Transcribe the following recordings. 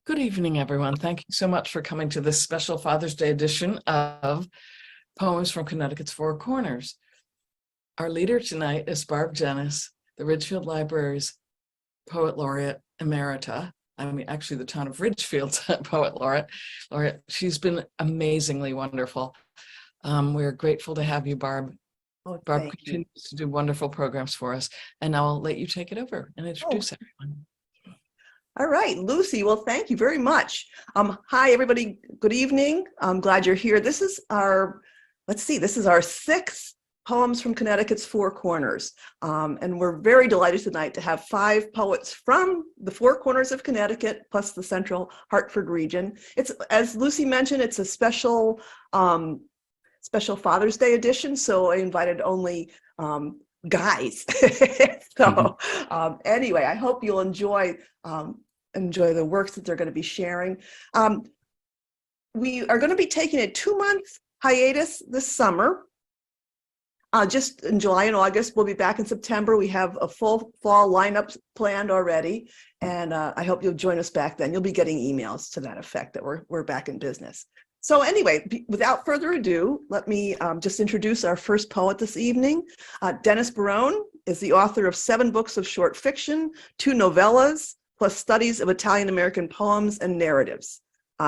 Good evening, everyone. Thank you so much for coming to this special Father's Day edition of Poems from Connecticut's Four Corners. Our leader tonight is Barb Dennis, the Ridgefield Library's Poet Laureate Emerita. Actually, the town of Ridgefield's Poet Laureate. She's been amazingly wonderful. We're grateful to have you, Barb. Barb continues to do wonderful programs for us. And now I'll let you take it over and introduce everyone. All right, Lucy, well, thank you very much. Hi, everybody. Good evening. I'm glad you're here. This is our sixth Poems from Connecticut's Four Corners. And we're very delighted tonight to have 5 poets from the Four Corners of Connecticut, plus the central Hartford region. It's, as Lucy mentioned, it's a special Father's Day edition, so I invited only guys. Anyway, I hope you'll enjoy the works that they're going to be sharing. We are going to be taking a 2-month hiatus this summer. Just in July and August. We'll be back in September. We have a full fall lineup planned already, and I hope you'll join us back then. You'll be getting emails to that effect that we're back in business. So anyway, without further ado, let me just introduce our first poet this evening. Dennis Barone is the author of 7 books of short fiction, 2 novellas, plus studies of Italian-American poems and narratives.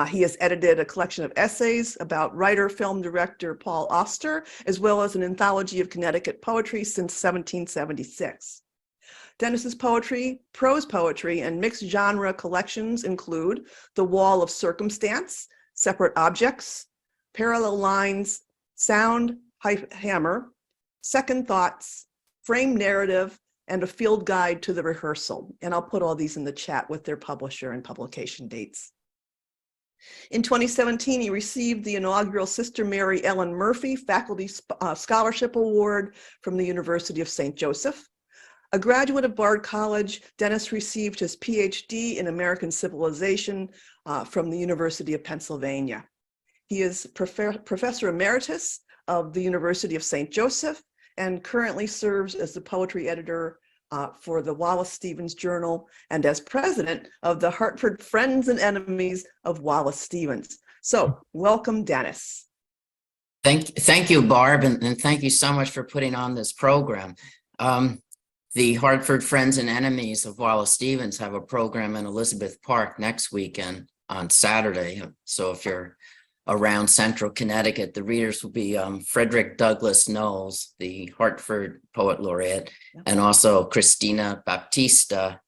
He has edited a collection of essays about writer, film director Paul Auster, as well as an anthology of Connecticut poetry since 1776. Dennis's poetry, prose poetry, and mixed genre collections include The Wall of Circumstance, Separate Objects, Parallel Lines, Sound, Hammer, Second Thoughts, Frame Narrative, and a Field Guide to the Rehearsal. And I'll put all these in the chat with their publisher and publication dates. In 2017, he received the inaugural Sister Mary Ellen Murphy Faculty Scholarship Award from the University of St. Joseph. A graduate of Bard College, Dennis received his PhD in American Civilization from the University of Pennsylvania. He is Professor Emeritus of the University of St. Joseph and currently serves as the poetry editor for the Wallace Stevens Journal and as president of the Hartford Friends and Enemies of Wallace Stevens. So welcome, Dennis. Thank you, Barb, and thank you so much for putting on this program. The Hartford Friends and Enemies of Wallace Stevens have a program in Elizabeth Park next weekend on Saturday. So if you're around central Connecticut, the readers will be Frederick Douglass Knowles, the Hartford Poet Laureate, and also Christina Baptista.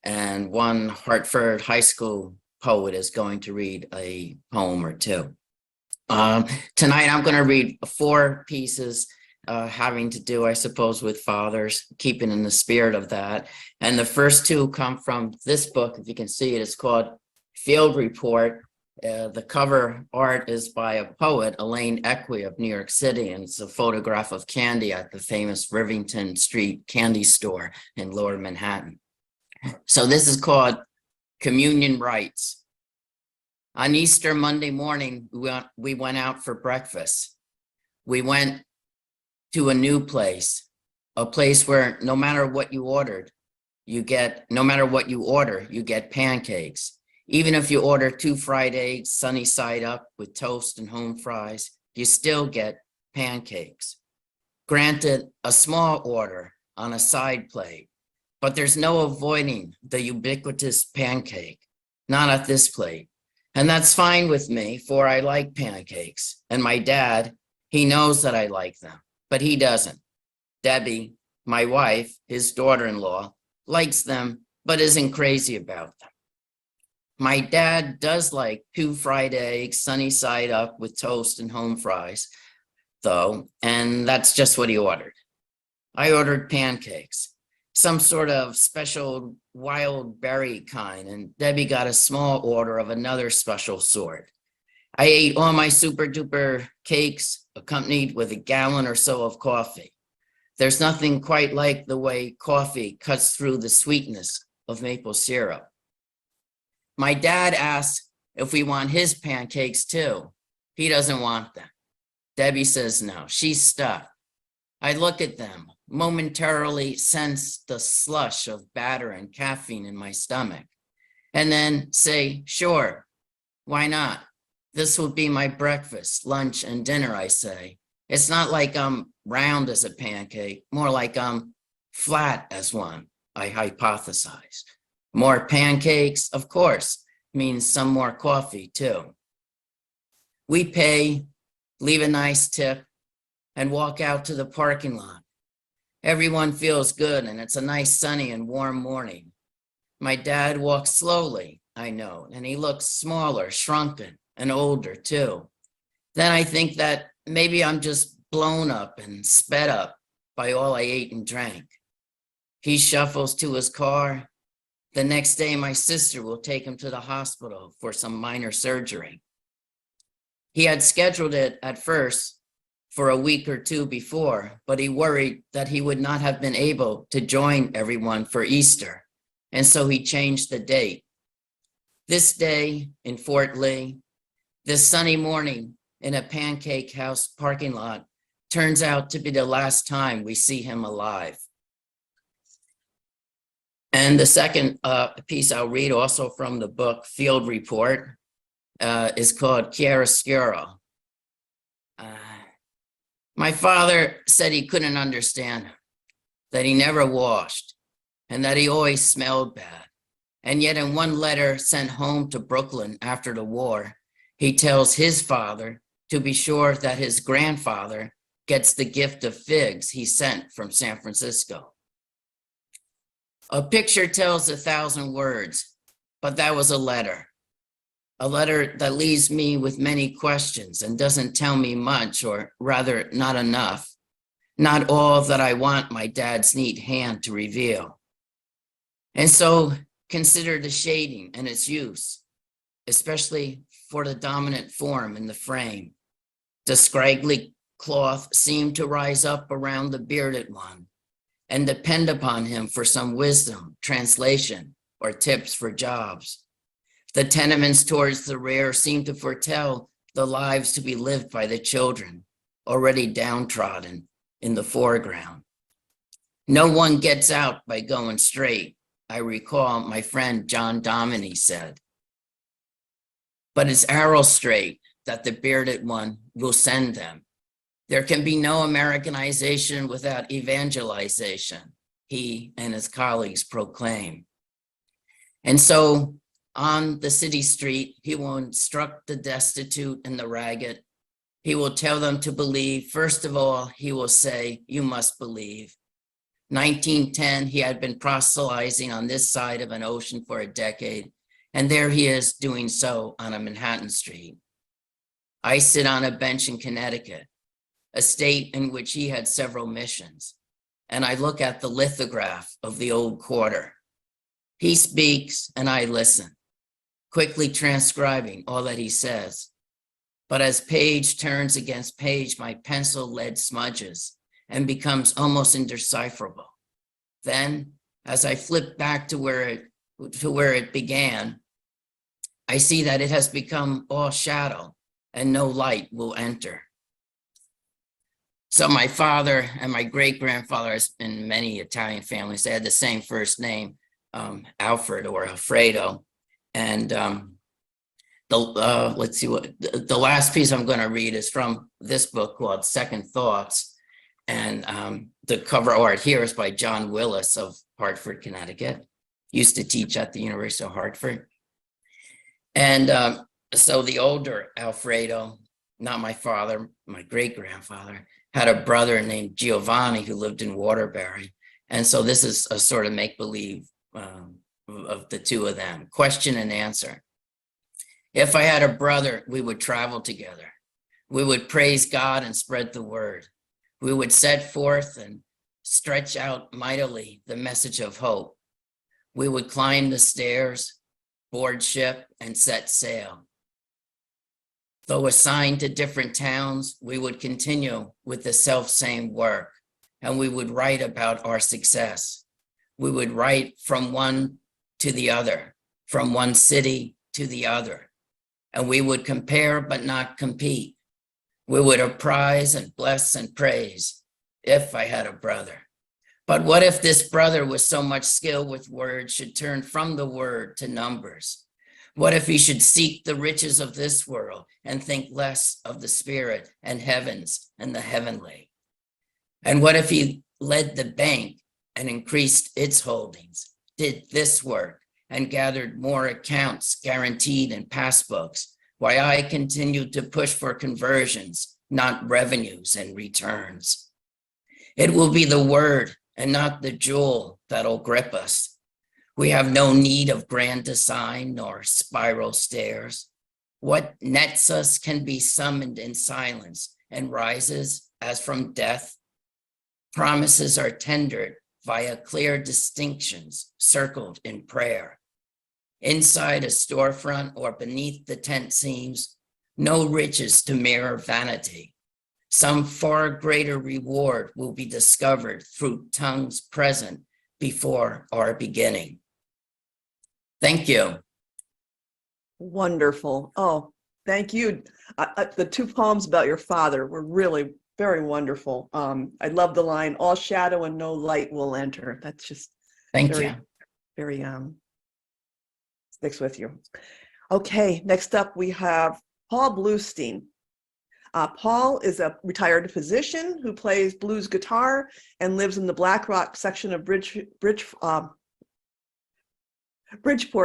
And one Hartford high school poet is going to read a poem or 2. Tonight, I'm going to read 4 pieces having to do, I suppose, with fathers, keeping in the spirit of that. And the first 2 come from this book. If you can see it, it's called Field Report. The cover art is by a poet, Elaine Equi of New York City, and it's a photograph of candy at the famous Rivington Street candy store in Lower Manhattan. So this is called Communion Rites. On Easter Monday morning, we went out for breakfast. We went to a new place, a place where no matter what you order, you get pancakes. Even if you order 2 fried eggs, sunny side up with toast and home fries, you still get pancakes. Granted, a small order on a side plate, but there's no avoiding the ubiquitous pancake, not at this plate. And that's fine with me, for I like pancakes. And my dad, he knows that I like them, but he doesn't. Debbie, my wife, his daughter-in-law, likes them, but isn't crazy about them. My dad does like 2 fried eggs, sunny side up with toast and home fries, though, and that's just what he ordered. I ordered pancakes, some sort of special wild berry kind, and Debbie got a small order of another special sort. I ate all my super duper cakes, accompanied with a gallon or so of coffee. There's nothing quite like the way coffee cuts through the sweetness of maple syrup. My dad asks if we want his pancakes too. He doesn't want them. Debbie says no, she's stuffed. I look at them, momentarily sense the slush of batter and caffeine in my stomach. and then say, sure, why not? This will be my breakfast, lunch, and dinner, I say. It's not like I'm round as a pancake, more like I'm flat as one, I hypothesize. More pancakes, of course, means some more coffee too. We pay, leave a nice tip, and walk out to the parking lot. Everyone feels good, and it's a nice sunny and warm morning. My dad walks slowly, I know, and he looks smaller, shrunken, and older too. Then I think that maybe I'm just blown up and sped up by all I ate and drank. He shuffles to his car. The next day, my sister will take him to the hospital for some minor surgery. He had scheduled it at first for a week or two before, but he worried that he would not have been able to join everyone for Easter, and so he changed the date. This day in Fort Lee, this sunny morning in a pancake house parking lot, turns out to be the last time we see him alive. And the second piece I'll read, also from the book Field Report, is called Chiaroscuro. My father said he couldn't understand him, that he never washed, and that he always smelled bad. And yet in one letter sent home to Brooklyn after the war, he tells his father to be sure that his grandfather gets the gift of figs he sent from San Francisco. A picture tells 1,000 words, but that was a letter that leaves me with many questions and doesn't tell me much, or rather not enough, not all that I want my dad's neat hand to reveal. And so consider the shading and its use, especially for the dominant form in the frame. The scraggly cloth seemed to rise up around the bearded one and depend upon him for some wisdom, translation, or tips for jobs. The tenements towards the rear seemed to foretell the lives to be lived by the children, already downtrodden in the foreground. No one gets out by going straight, I recall my friend John Dominy said. But it's arrow straight that the bearded one will send them. There can be no Americanization without evangelization, he and his colleagues proclaim. And so on the city street, he will instruct the destitute and the ragged. He will tell them to believe. First of all, he will say, you must believe. 1910, he had been proselytizing on this side of an ocean for a decade, and there he is doing so on a Manhattan street. I sit on a bench in Connecticut, a state in which he had several missions, and I look at the lithograph of the old quarter. He speaks and I listen, quickly transcribing all that he says. But as page turns against page, my pencil lead smudges and becomes almost indecipherable. Then, as I flip back to where it began, I see that it has become all shadow and no light will enter. So my father and my great-grandfather, in many Italian families, they had the same first name, Alfred or Alfredo. And let's see what, the last piece I'm gonna read is from this book called Second Thoughts. And the cover art here is by John Willis of Hartford, Connecticut. Used to teach at the University of Hartford. And so the older Alfredo, not my father, my great-grandfather, had a brother named Giovanni who lived in Waterbury. And so this is a sort of make-believe of the two of them. Question and answer. If I had a brother, we would travel together. We would praise God and spread the word. We would set forth and stretch out mightily the message of hope. We would climb the stairs, board ship, and set sail. Though assigned to different towns, we would continue with the self-same work, and we would write about our success. We would write from one to the other, from one city to the other, and we would compare but not compete. We would apprise and bless and praise if I had a brother. But what if this brother with so much skill with words should turn from the word to numbers? What if he should seek the riches of this world and think less of the spirit and heavens and the heavenly? And what if he led the bank and increased its holdings, did this work and gathered more accounts guaranteed in passbooks, while I continued to push for conversions, not revenues and returns? It will be the word and not the jewel that'll grip us. We have no need of grand design nor spiral stairs. What nets us can be summoned in silence and rises as from death. Promises are tendered via clear distinctions circled in prayer. Inside a storefront or beneath the tent seams, no riches to mirror vanity. Some far greater reward will be discovered through tongues present before our beginning. Thank you. Wonderful. Oh, thank you. The two poems about your father were really very wonderful. I love the line, all shadow and no light will enter. That's just Thank very, you. very sticks with you. Okay, next up we have Paul Bluestein. Paul is a retired physician who plays blues guitar and lives in the Black Rock section of Bridgeport.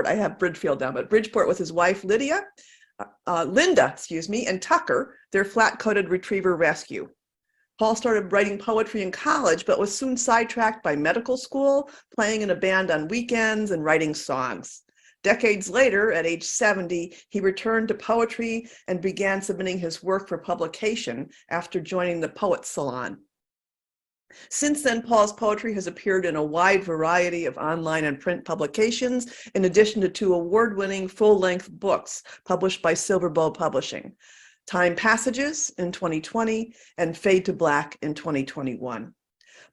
I have Ridgefield down, but Bridgeport with his wife Linda, and Tucker, their flat-coated retriever rescue. Paul started writing poetry in college, but was soon sidetracked by medical school, playing in a band on weekends and writing songs. Decades later, at age 70, he returned to poetry and began submitting his work for publication after joining the Poets Salon. Since then, Paul's poetry has appeared in a wide variety of online and print publications, in addition to 2 award-winning full-length books published by Silver Bow Publishing, Time Passages in 2020 and Fade to Black in 2021.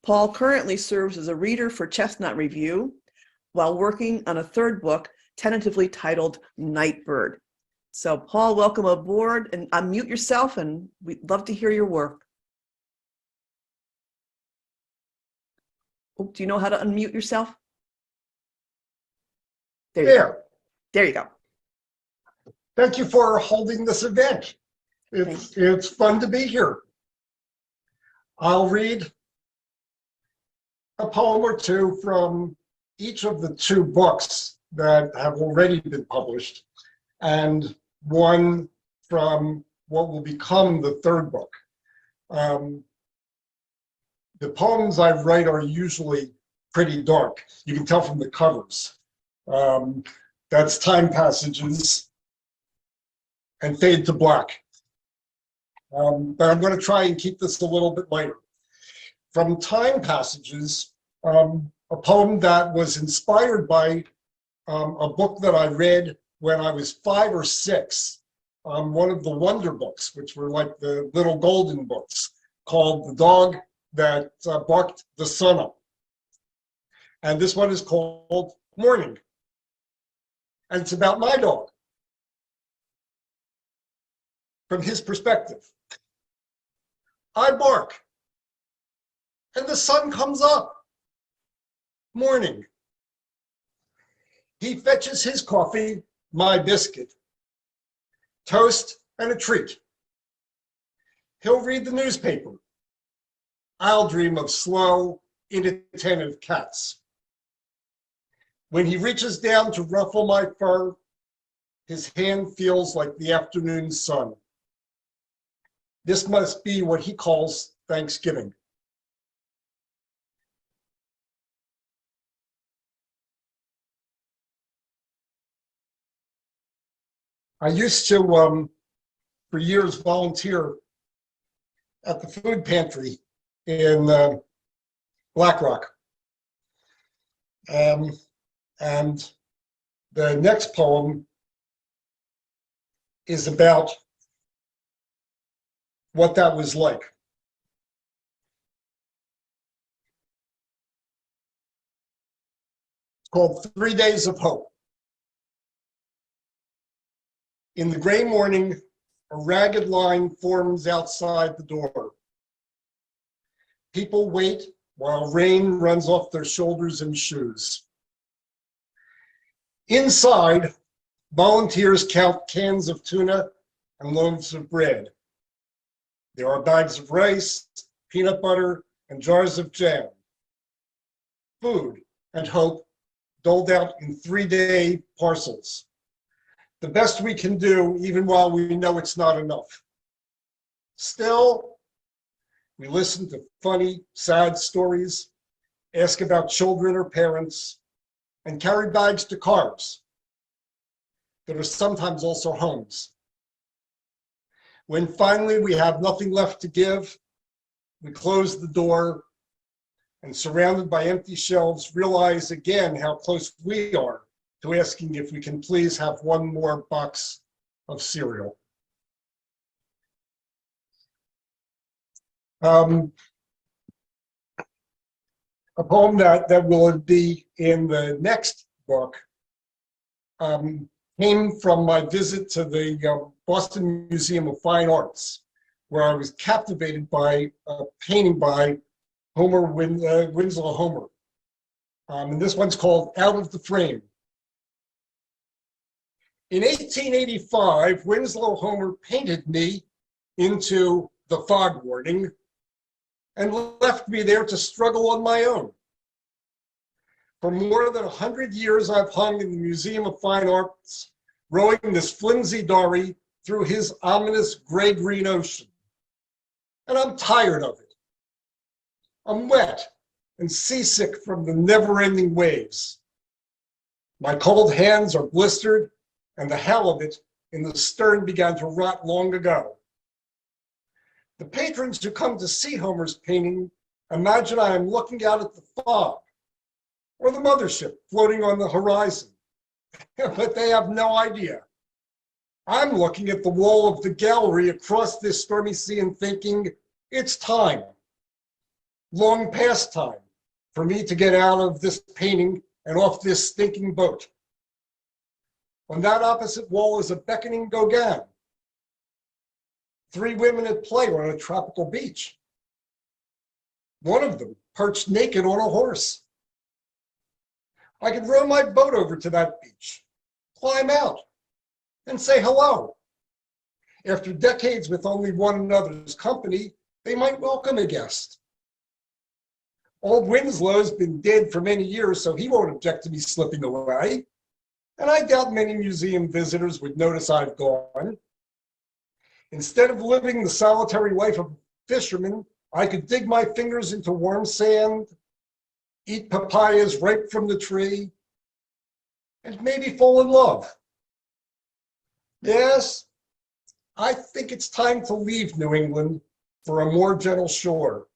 Paul currently serves as a reader for Chestnut Review while working on a 3rd book, tentatively titled Nightbird. So Paul, welcome aboard, and unmute yourself, and we'd love to hear your work. Oh, do you know how to unmute yourself? There you go. There you go. Thank you for holding this event. It's fun to be here. I'll read a poem or 2 from each of the 2 books that have already been published, and 1 from what will become the 3rd book. The poems I write are usually pretty dark. You can tell from the covers. That's Time Passages and Fade to Black. But I'm going to try and keep this a little bit lighter. From Time Passages, a poem that was inspired by a book that I read when I was 5 or 6, one of the Wonder books, which were like the little golden books, called The Dog That Barked the Sun Up. And this one is called Morning. And it's about my dog, from his perspective. I bark, and the sun comes up. Morning. He fetches his coffee, my biscuit, toast, and a treat. He'll read the newspaper. I'll dream of slow, inattentive cats. When he reaches down to ruffle my fur, his hand feels like the afternoon sun. This must be what he calls Thanksgiving. I used to, for years, volunteer at the food pantry in Black Rock. And the next poem is about what that was like. It's called 3 Days of Hope. In the gray morning, a ragged line forms outside the door. People wait while rain runs off their shoulders and shoes. Inside, volunteers count cans of tuna and loaves of bread. There are bags of rice, peanut butter, and jars of jam. Food and hope doled out in 3-day parcels. The best we can do, even while we know it's not enough. Still, we listen to funny, sad stories, ask about children or parents, and carry bags to cars that are sometimes also homes. When finally we have nothing left to give, we close the door and, surrounded by empty shelves, realize again how close we are to asking if we can please have one more box of cereal. A poem that will be in the next book came from my visit to the Boston Museum of Fine Arts, where I was captivated by a painting by Winslow Homer. And this one's called Out of the Frame. In 1885, Winslow Homer painted me into the fog warning and left me there to struggle on my own. For more than 100 years, I've hung in the Museum of Fine Arts, rowing this flimsy dory through his ominous gray-green ocean. And I'm tired of it. I'm wet and seasick from the never-ending waves. My cold hands are blistered, and the halibut in the stern began to rot long ago. The patrons who come to see Homer's painting imagine I am looking out at the fog or the mothership floating on the horizon, but they have no idea. I'm looking at the wall of the gallery across this stormy sea and thinking, it's time, long past time, for me to get out of this painting and off this stinking boat. On that opposite wall is a beckoning Gauguin. 3 women at play on a tropical beach. One of them perched naked on a horse. I could row my boat over to that beach, climb out, and say hello. After decades with only one another's company, they might welcome a guest. Old Winslow's been dead for many years, so he won't object to me slipping away. And I doubt many museum visitors would notice I've gone. Instead of living the solitary life of a fisherman, I could dig my fingers into warm sand, eat papayas ripe from the tree, and maybe fall in love. Yes, I think it's time to leave New England for a more gentle shore.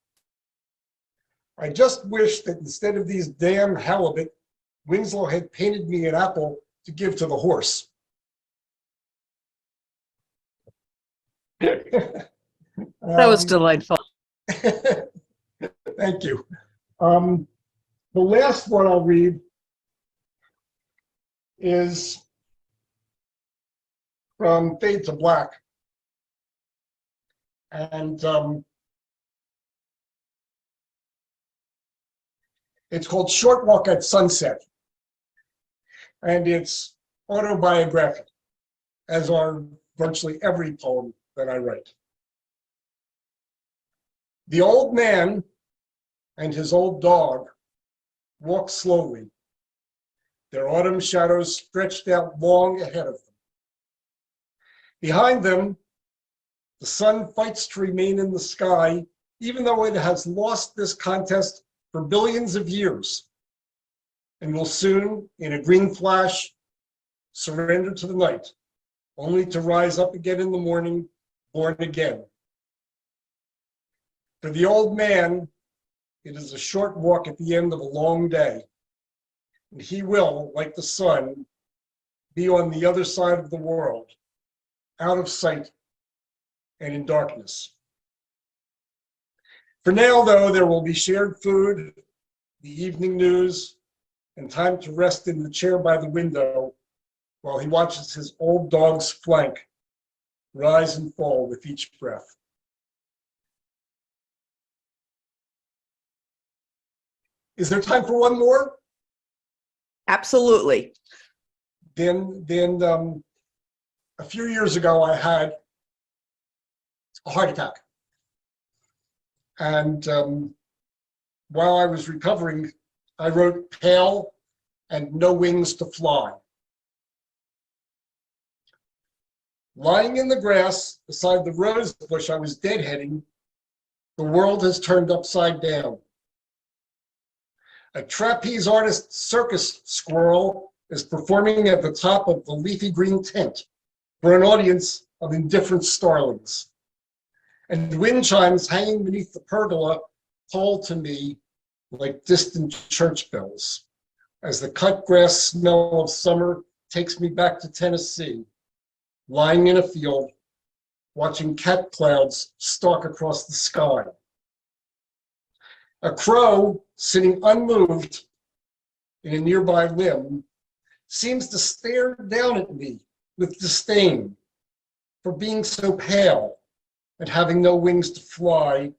I just wish that instead of these damn halibut, Winslow had painted me an apple to give to the horse. That was delightful. Thank you. The last one I'll read is from Fade to Black. And it's called Short Walk at Sunset. And it's autobiographic, as are virtually every poem that I write. The old man and his old dog walk slowly, their autumn shadows stretched out long ahead of them. Behind them, the sun fights to remain in the sky, even though it has lost this contest for billions of years, and will soon, in a green flash, surrender to the night, only to rise up again in the morning, born again. For the old man, it is a short walk at the end of a long day, and he will, like the sun, be on the other side of the world, out of sight and in darkness. For now, though, there will be shared food, the evening news, and time to rest in the chair by the window while he watches his old dog's flank rise and fall with each breath. Is there time for one more? Absolutely. Then a few years ago, I had a heart attack. And while I was recovering, I wrote Pale and No Wings to Fly. Lying in the grass beside the rose bush I was deadheading, the world has turned upside down. A trapeze artist circus squirrel is performing at the top of the leafy green tent for an audience of indifferent starlings. And wind chimes hanging beneath the pergola call to me like distant church bells as the cut grass smell of summer takes me back to Tennessee, lying in a field, watching cat clouds stalk across the sky. A crow sitting unmoved in a nearby limb seems to stare down at me with disdain for being so pale and having no wings to fly,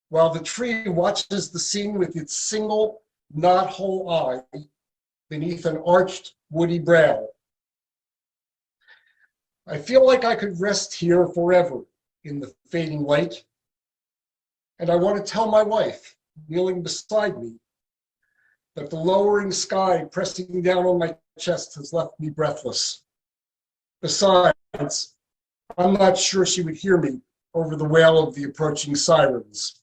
while the tree watches the scene with its single knot-hole eye beneath an arched woody brow. I feel like I could rest here forever in the fading light, and I want to tell my wife, kneeling beside me, that the lowering sky pressing down on my chest has left me breathless. Besides, I'm not sure she would hear me over the wail of the approaching sirens.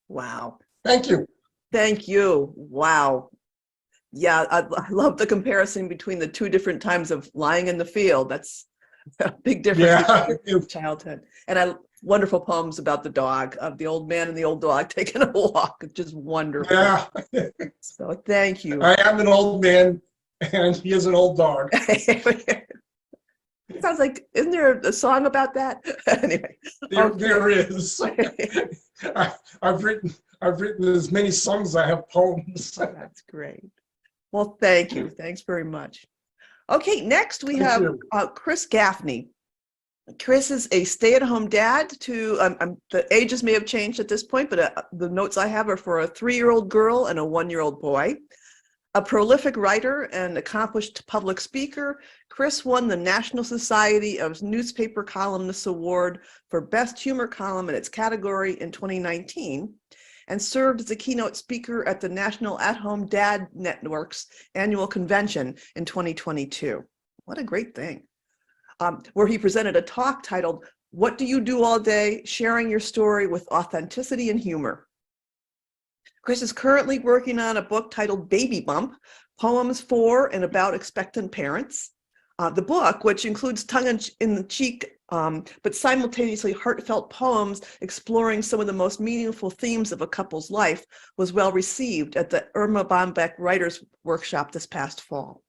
Wow. Thank you. Thank you. Wow. Yeah, I love the comparison between the two different times of lying in the field. That's a big difference between your childhood. And wonderful poems about the dog, of the old man and the old dog taking a walk. It's just wonderful. Yeah. So thank you. I am an old man and he is an old dog. It sounds like, isn't there a song about that? Anyway. There is. I've written as many songs as I have poems. That's great. Well, thank you. Thanks very much. Okay, next we have Chris Gaffney. Chris is a stay-at-home dad to, the ages may have changed at this point, but the notes I have are for a 3-year-old girl and a 1-year-old boy. A prolific writer and accomplished public speaker, Chris won the National Society of Newspaper Columnists Award for Best Humor Column in its category in 2019, and served as a keynote speaker at the National At-Home Dad Network's annual convention in 2022. What a great thing. Where he presented a talk titled, "What Do You Do All Day? Sharing Your Story with Authenticity and Humor." Chris is currently working on a book titled Baby Bump, Poems for and About Expectant Parents. The book, which includes tongue-in-cheek but simultaneously heartfelt poems exploring some of the most meaningful themes of a couple's life, was well received at the Irma Bombeck Writers Workshop this past fall.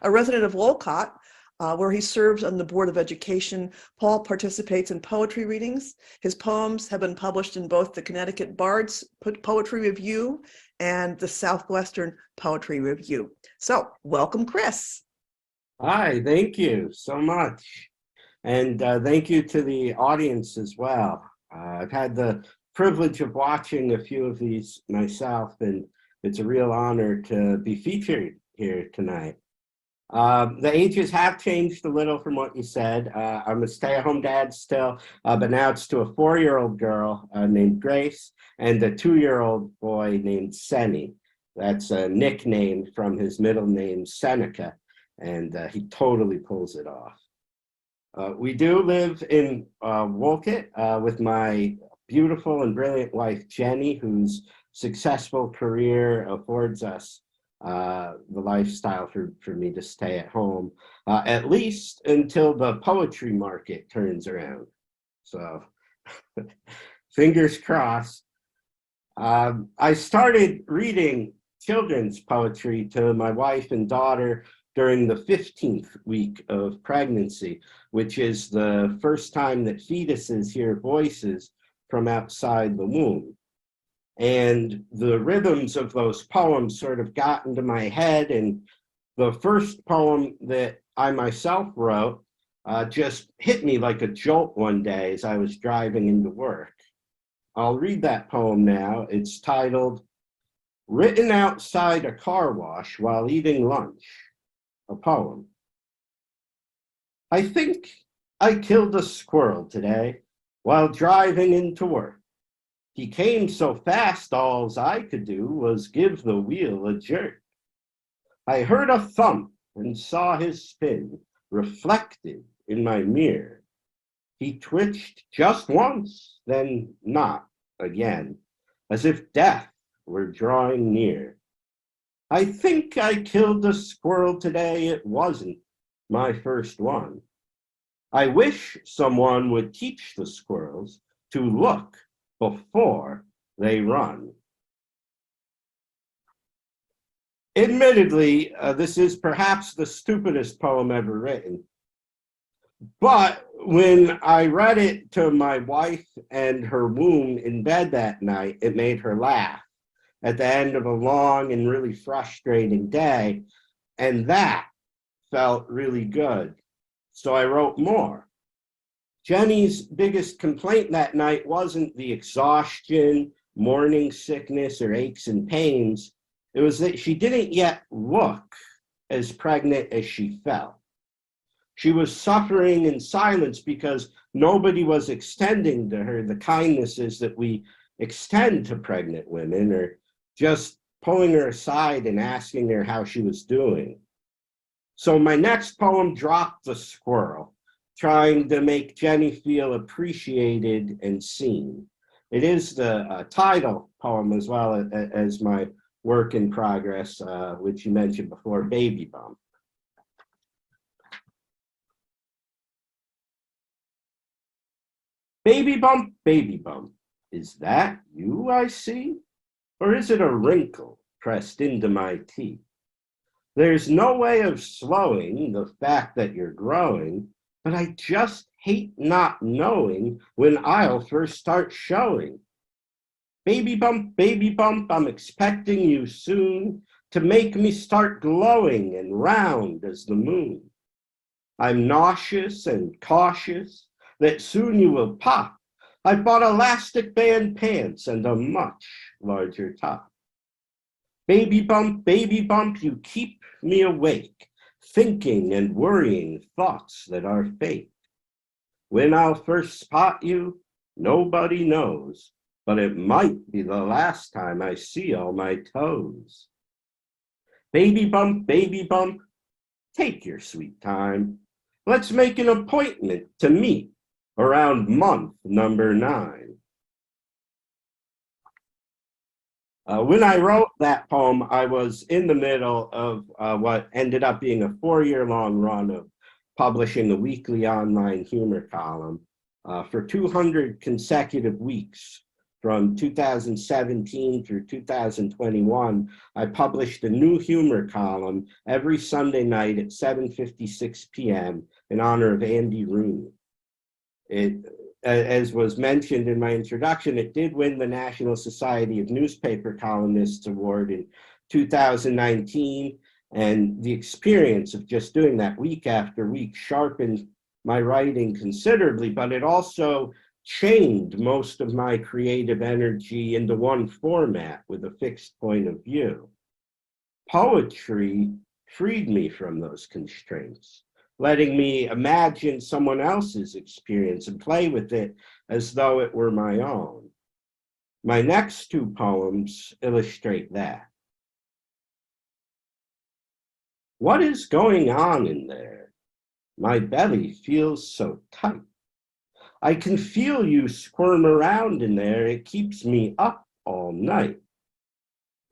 A resident of Wolcott, where he serves on the Board of Education, Paul participates in poetry readings. His poems have been published in both the Connecticut Bard's Poetry Review and the Southwestern Poetry Review. So, welcome, Chris. Hi, thank you so much. And thank you to the audience as well. I've had the privilege of watching a few of these myself, and it's a real honor to be featured here tonight. The ages have changed a little from what you said. I'm a stay-at-home dad still, but now it's to a 4-year-old girl named Grace and a 2-year-old boy named Senny. That's a nickname from his middle name, Seneca, and he totally pulls it off. We do live in Wolcott with my beautiful and brilliant wife, Jenny, whose successful career affords us the lifestyle for me to stay at home, at least until the poetry market turns around. So fingers crossed. I started reading children's poetry to my wife and daughter during the 15th week of pregnancy, which is the first time that fetuses hear voices from outside the womb. And the rhythms of those poems sort of got into my head, and the first poem that I myself wrote just hit me like a jolt one day as I was driving into work. I'll read that poem now. It's titled, Written Outside a Car Wash While Eating Lunch, a poem. I think I killed a squirrel today while driving into work. He came so fast, all I could do was give the wheel a jerk. I heard a thump and saw his spin reflected in my mirror. He twitched just once, then not again, as if death were drawing near. I think I killed a squirrel today. It wasn't my first one. I wish someone would teach the squirrels to look before they run. Admittedly, this is perhaps the stupidest poem ever written. But when I read it to my wife and her womb in bed that night, it made her laugh at the end of a long and really frustrating day. And that felt really good. So I wrote more. Jenny's biggest complaint that night wasn't the exhaustion, morning sickness, or aches and pains. It was that she didn't yet look as pregnant as she felt. She was suffering in silence because nobody was extending to her the kindnesses that we extend to pregnant women, or just pulling her aside and asking her how she was doing. So my next poem dropped the squirrel, trying to make Jenny feel appreciated and seen. It is the title poem as well as my work in progress, which you mentioned before, Baby Bump. Baby bump, is that you I see? Or is it a wrinkle pressed into my teeth? There's no way of slowing the fact that you're growing, but I just hate not knowing when I'll first start showing. Baby bump, I'm expecting you soon to make me start glowing and round as the moon. I'm nauseous and cautious that soon you will pop. I bought elastic band pants and a much larger top. Baby bump, you keep me awake, thinking and worrying thoughts that are fake. When I'll first spot you, nobody knows, but it might be the last time I see all my toes. Baby bump, take your sweet time. Let's make an appointment to meet around month number 9. When I wrote that poem, I was in the middle of what ended up being a 4-year-long run of publishing a weekly online humor column. For 200 consecutive weeks, from 2017 through 2021, I published a new humor column every Sunday night at 7:56 p.m. in honor of Andy Rooney. It, as was mentioned in my introduction, it did win the National Society of Newspaper Columnists Award in 2019, and the experience of just doing that week after week sharpened my writing considerably, but it also chained most of my creative energy into one format with a fixed point of view. Poetry freed me from those constraints, letting me imagine someone else's experience and play with it as though it were my own. My next 2 poems illustrate that. What is going on in there? My belly feels so tight. I can feel you squirm around in there. It keeps me up all night.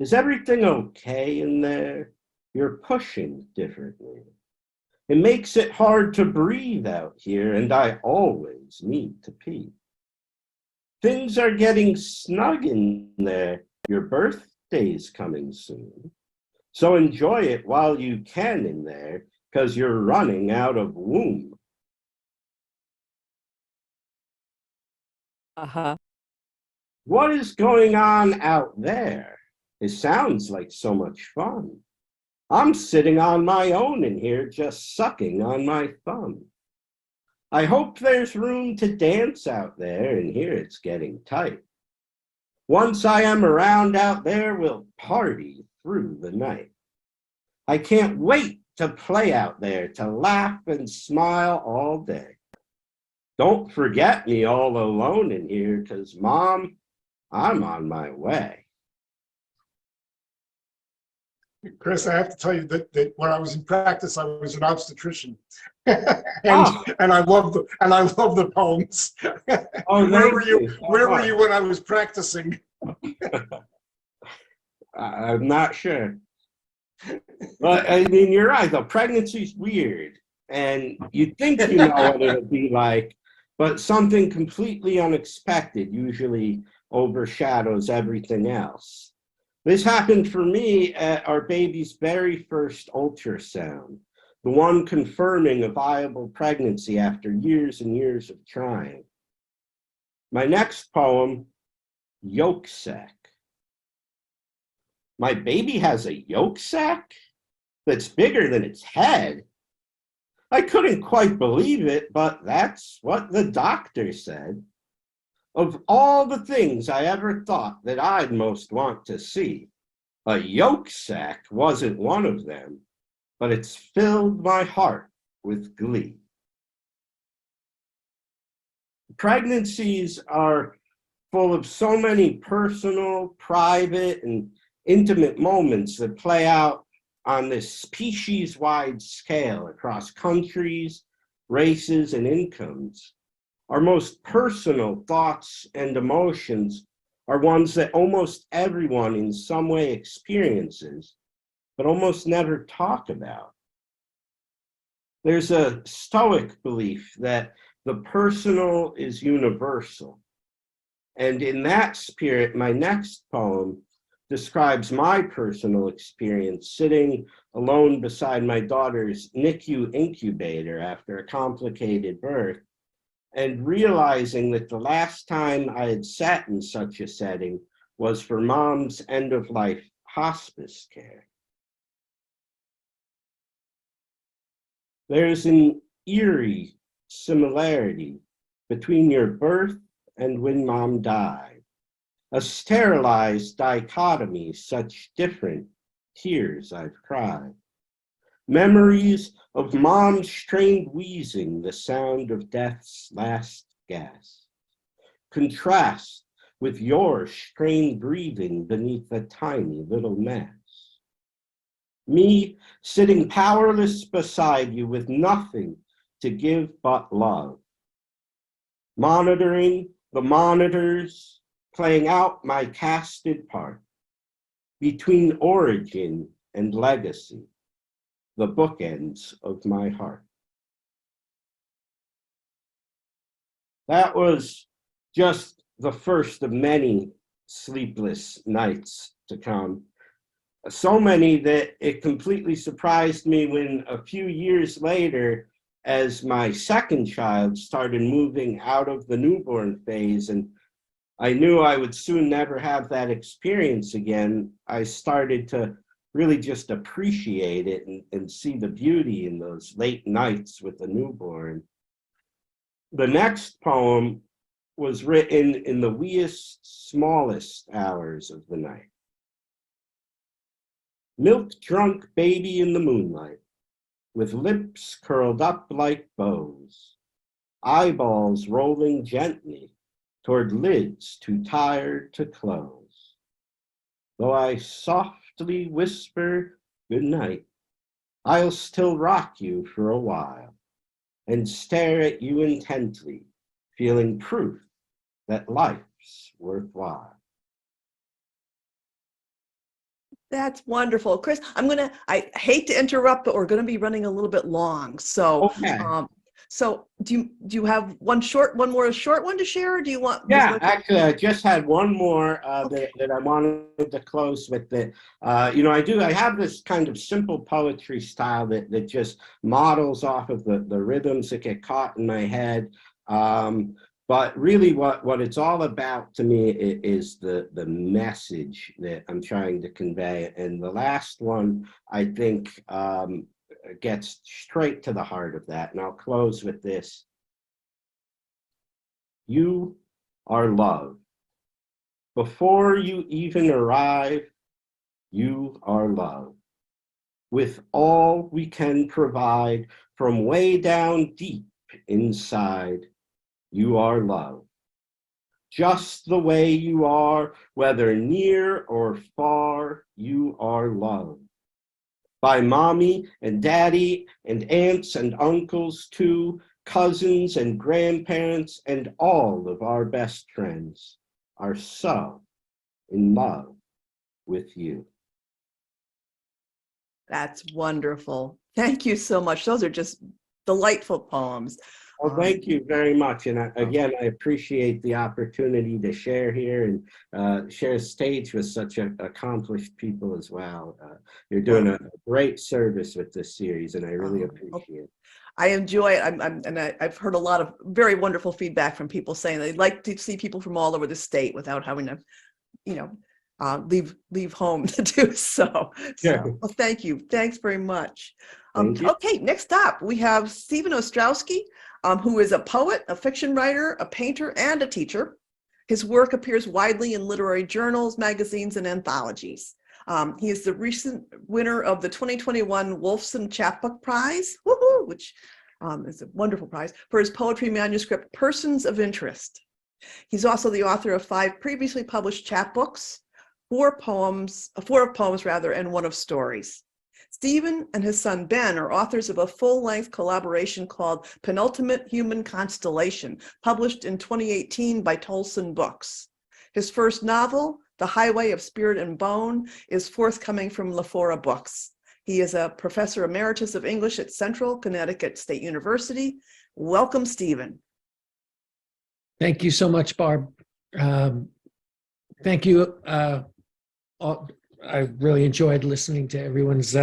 Is everything okay in there? You're pushing differently. It makes it hard to breathe out here, and I always need to pee. Things are getting snug in there. Your birthday's coming soon. So enjoy it while you can in there, because you're running out of womb. What is going on out there? It sounds like so much fun. I'm sitting on my own in here, just sucking on my thumb. I hope there's room to dance out there, and here it's getting tight. Once I am around out there, we'll party through the night. I can't wait to play out there, to laugh and smile all day. Don't forget me all alone in here, 'cause Mom, I'm on my way. Chris, I have to tell you that when I was in practice, I was an obstetrician. Oh. and I love the poems. Oh, Where were you? so Where were much. you when I was practicing? I'm not sure. But I mean, you're right, though. Pregnancy's weird. And you think you know what it'll be like, but something completely unexpected usually overshadows everything else. This happened for me at our baby's very first ultrasound, the one confirming a viable pregnancy after years and years of trying. My next poem, Yolk Sack. My baby has a yolk sack that's bigger than its head. I couldn't quite believe it, but that's what the doctor said. Of all the things I ever thought that I'd most want to see, a yolk sack wasn't one of them, but it's filled my heart with glee. Pregnancies are full of so many personal, private, and intimate moments that play out on this species-wide scale across countries, races, and incomes. Our most personal thoughts and emotions are ones that almost everyone in some way experiences, but almost never talk about. There's a Stoic belief that the personal is universal. And in that spirit, my next poem describes my personal experience sitting alone beside my daughter's NICU incubator after a complicated birth, and realizing that the last time I had sat in such a setting was for Mom's end-of-life hospice care. There's an eerie similarity between your birth and when Mom died, a sterilized dichotomy, such different tears I've cried. Memories of Mom's strained wheezing, the sound of death's last gasp. Contrast with your strained breathing beneath a tiny little mass. Me sitting powerless beside you with nothing to give but love. Monitoring the monitors, playing out my casted part between origin and legacy, the bookends of my heart. That was just the first of many sleepless nights to come. So many that it completely surprised me when a few years later, as my second child started moving out of the newborn phase, and I knew I would soon never have that experience again, I started to really just appreciate it and see the beauty in those late nights with the newborn. The next poem was written in the weeest, smallest hours of the night. Milk-drunk baby in the moonlight, with lips curled up like bows, eyeballs rolling gently toward lids too tired to close. Though I softly whisper good night, I'll still rock you for a while and stare at you intently, feeling proof that life's worthwhile. That's wonderful. Chris, I hate to interrupt, but we're going to be running a little bit long. So, Okay. so do you have one more short one to share, or do you want? Yeah, actually, I just had one more that I wanted to close with. That I have this kind of simple poetry style that just models off of the rhythms that get caught in my head. But really what it's all about to me is the message that I'm trying to convey. And the last one, I think, gets straight to the heart of that. And I'll close with this. You are love. Before you even arrive, you are love. With all we can provide from way down deep inside, you are love. Just the way you are, whether near or far, you are love. By mommy and daddy and aunts and uncles too, cousins and grandparents and all of our best friends are so in love with you. That's wonderful. Thank you so much. Those are just delightful poems. Well, thank you very much. And again, I appreciate the opportunity to share here and share stage with such accomplished people as well. You're doing a great service with this series, and I really appreciate it. I enjoy it. I've heard a lot of very wonderful feedback from people saying they'd like to see people from all over the state without having to, leave home to do so. Yeah. So, well, thank you. Thanks very much. Thank you. Okay, next up we have Stephen Ostrowski, who is a poet, a fiction writer, a painter, and a teacher. His work appears widely in literary journals, magazines, and anthologies. He is the recent winner of the 2021 Wolfson Chapbook Prize, which is a wonderful prize, for his poetry manuscript, Persons of Interest. He's also the author of 5 previously published chapbooks, 4 of poems, and 1 of stories. Stephen and his son Ben are authors of a full-length collaboration called Penultimate Human Constellation, published in 2018 by Tolson Books. His first novel, The Highway of Spirit and Bone, is forthcoming from Lafora Books. He is a professor emeritus of English at Central Connecticut State University. Welcome, Stephen. Thank you so much, Barb. Thank you. I really enjoyed listening to everyone's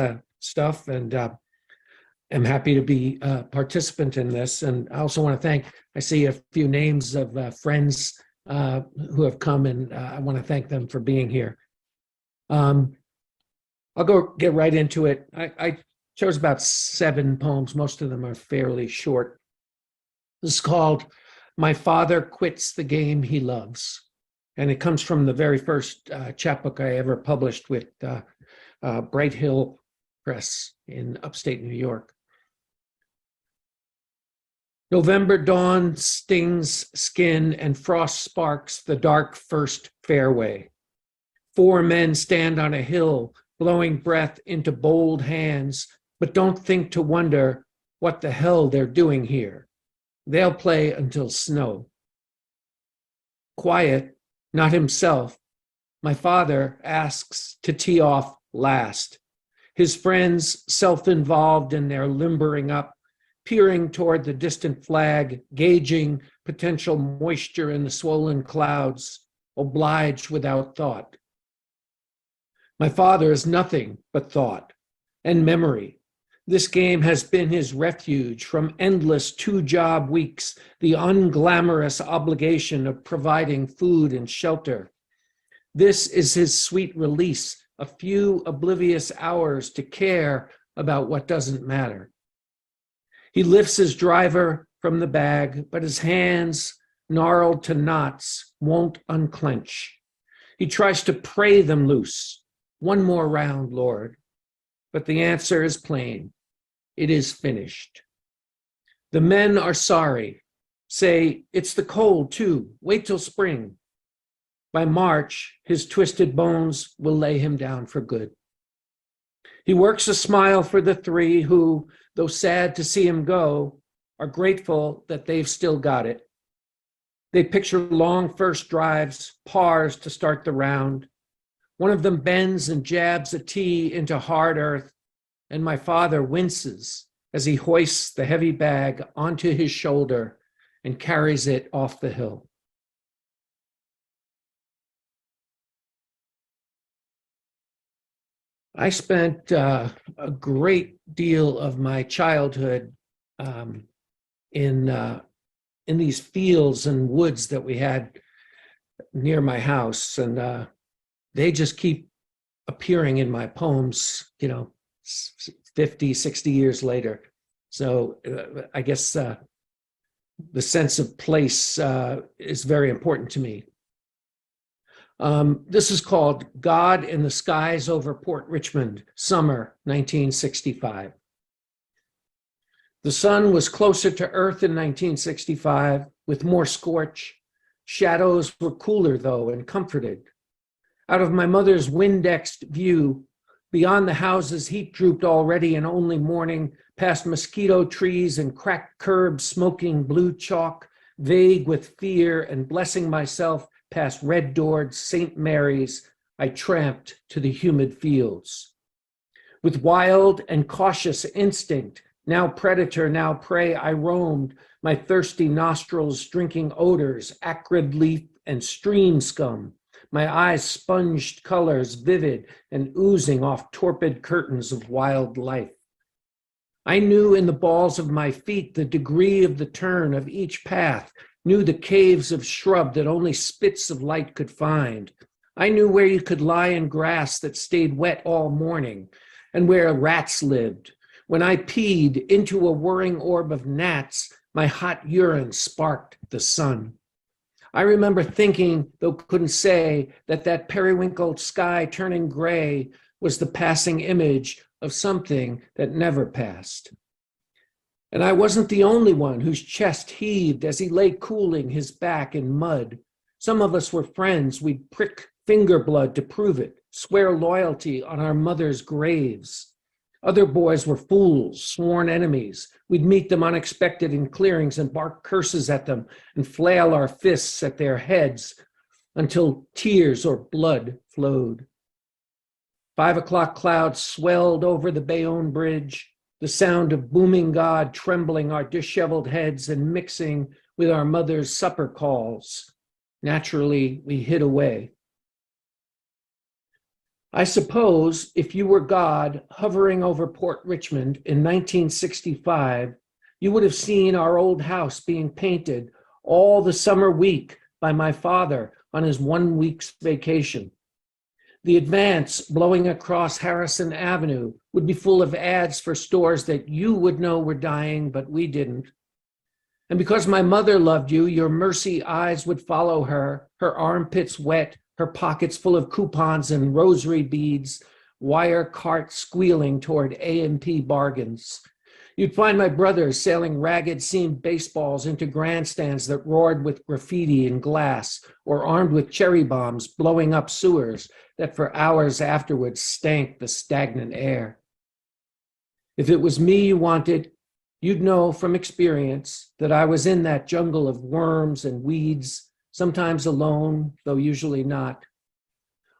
stuff, and I'm happy to be a participant in this. And I also want to I see a few names of friends who have come, and I want to thank them for being here. I'll get right into it. I chose about 7 poems. Most of them are fairly short. This is called My Father Quits the Game He Loves. And it comes from the very first chapbook I ever published with Bright Hill Press in upstate New York. November dawn stings skin and frost sparks the dark first fairway. 4 men stand on a hill, blowing breath into bold hands, but don't think to wonder what the hell they're doing here. They'll play until snow. Quiet, not himself, my father asks to tee off last. His friends, self-involved in their limbering up, peering toward the distant flag, gauging potential moisture in the swollen clouds, oblige without thought. My father is nothing but thought and memory. This game has been his refuge from endless 2-job weeks, the unglamorous obligation of providing food and shelter. This is his sweet release, a few oblivious hours to care about what doesn't matter. He lifts his driver from the bag, but his hands, gnarled to knots, won't unclench. He tries to pray them loose. One more round, Lord. But the answer is plain. It is finished. The men are sorry. Say, it's the cold too. Wait till spring. By March, his twisted bones will lay him down for good. He works a smile for the 3 who, though sad to see him go, are grateful that they've still got it. They picture long first drives, pars to start the round. One of them bends and jabs a tee into hard earth, and my father winces as he hoists the heavy bag onto his shoulder and carries it off the hill. I spent a great deal of my childhood in these fields and woods that we had near my house, and they just keep appearing in my poems, 50, 60 years later. So I guess the sense of place is very important to me. This is called God in the Skies Over Port Richmond, summer 1965. The sun was closer to Earth in 1965 with more scorch. Shadows were cooler, though, and comforted. Out of my mother's Windexed view, beyond the houses, heat drooped already in only morning, past mosquito trees and cracked curbs smoking blue chalk, vague with fear and blessing myself past red-doored St. Mary's, I tramped to the humid fields. With wild and cautious instinct, now predator, now prey, I roamed, my thirsty nostrils drinking odors, acrid leaf and stream scum, my eyes sponged colors vivid and oozing off torpid curtains of wild life. I knew in the balls of my feet the degree of the turn of each path, knew the caves of shrub that only spits of light could find. I knew where you could lie in grass that stayed wet all morning, and where rats lived. When I peed into a whirring orb of gnats, my hot urine sparked the sun. I remember thinking, though couldn't say, that periwinkled sky turning gray was the passing image of something that never passed. And I wasn't the only one whose chest heaved as he lay cooling his back in mud. Some of us were friends. We'd prick finger blood to prove it, swear loyalty on our mothers' graves. Other boys were fools, sworn enemies. We'd meet them unexpected in clearings and bark curses at them and flail our fists at their heads until tears or blood flowed. 5 o'clock clouds swelled over the Bayonne Bridge, the sound of booming God trembling our disheveled heads and mixing with our mother's supper calls. Naturally, we hid away. I suppose if you were God hovering over Port Richmond in 1965, you would have seen our old house being painted all the summer week by my father on his 1 week's vacation. The Advance blowing across Harrison Avenue would be full of ads for stores that you would know were dying, but we didn't. And because my mother loved you, your mercy eyes would follow her, her armpits wet, her pockets full of coupons and rosary beads, wire cart squealing toward A&P bargains. You'd find my brothers sailing ragged seamed baseballs into grandstands that roared with graffiti and glass, or armed with cherry bombs blowing up sewers that for hours afterwards stank the stagnant air. If it was me you wanted, you'd know from experience that I was in that jungle of worms and weeds, sometimes alone, though usually not.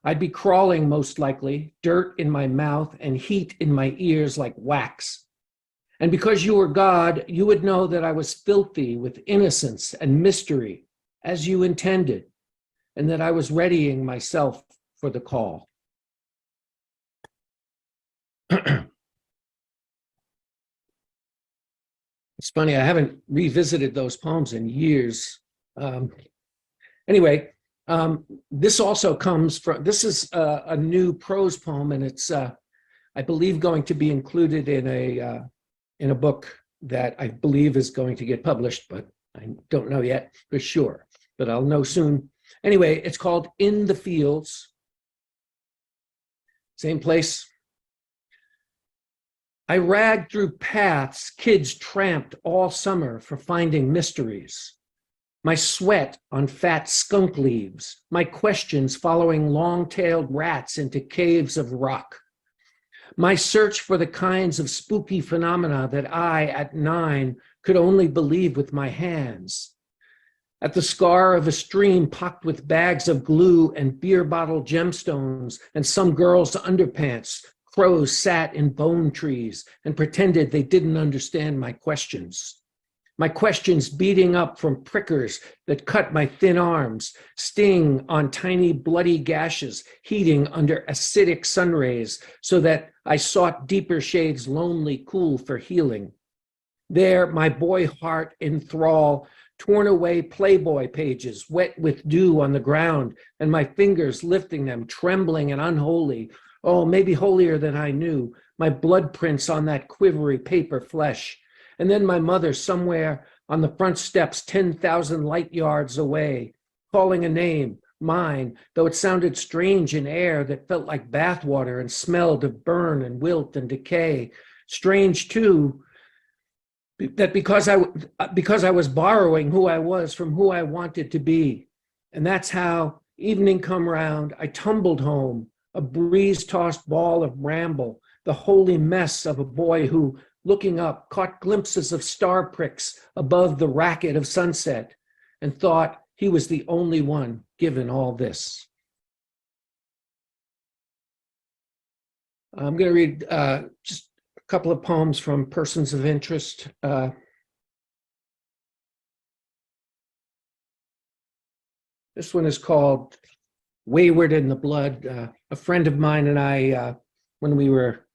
I'd be crawling most likely, dirt in my mouth and heat in my ears like wax. And because you were God, you would know that I was filthy with innocence and mystery, as you intended, and that I was readying myself for the call. It's funny, I haven't revisited those poems in years. Anyway, this also comes from, this is a new prose poem, and it's, I believe, going to be included in a book that I believe is going to get published, but I don't know yet for sure, but I'll know soon. Anyway, it's called In the Fields. Same place. I ragged through paths kids tramped all summer for finding mysteries. My sweat on fat skunk leaves, my questions following long-tailed rats into caves of rock. My search for the kinds of spooky phenomena that I, at 9, could only believe with my hands. At the scar of a stream pocked with bags of glue and beer bottle gemstones and some girl's underpants, crows sat in bone trees and pretended they didn't understand my questions. My questions beating up from prickers that cut my thin arms, sting on tiny bloody gashes, heating under acidic sun rays, so that I sought deeper shades lonely cool for healing. There, my boy heart in thrall, torn away Playboy pages, wet with dew on the ground, and my fingers lifting them, trembling and unholy, oh, maybe holier than I knew, my blood prints on that quivery paper flesh. And then my mother somewhere on the front steps 10,000 light yards away, calling a name, mine, though it sounded strange in air that felt like bathwater and smelled of burn and wilt and decay. Strange, too, that because I was borrowing who I was from who I wanted to be. And that's how, evening come round, I tumbled home, a breeze-tossed ball of ramble, the holy mess of a boy who, looking up, caught glimpses of star pricks above the racket of sunset and thought he was the only one given all this. I'm going to read just a couple of poems from persons of interest. This one is called Wayward in the Blood. A friend of mine and I, when we were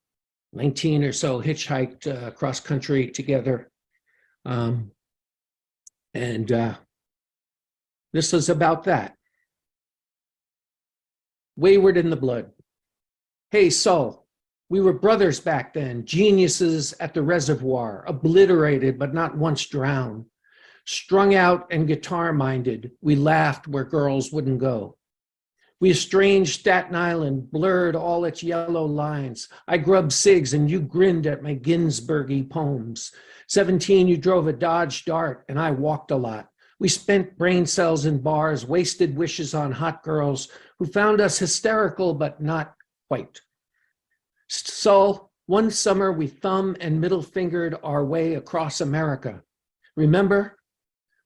19 or so, hitchhiked across country together. This is about that. Wayward in the Blood. Hey, Sol, we were brothers back then, geniuses at the reservoir, obliterated but not once drowned. Strung out and guitar-minded, we laughed where girls wouldn't go. We estranged Staten Island, blurred all its yellow lines. I grubbed cigs and you grinned at my Ginsbergy poems. 17, you drove a Dodge Dart and I walked a lot. We spent brain cells in bars, wasted wishes on hot girls who found us hysterical but not quite. So one summer we thumb and middle fingered our way across America. Remember?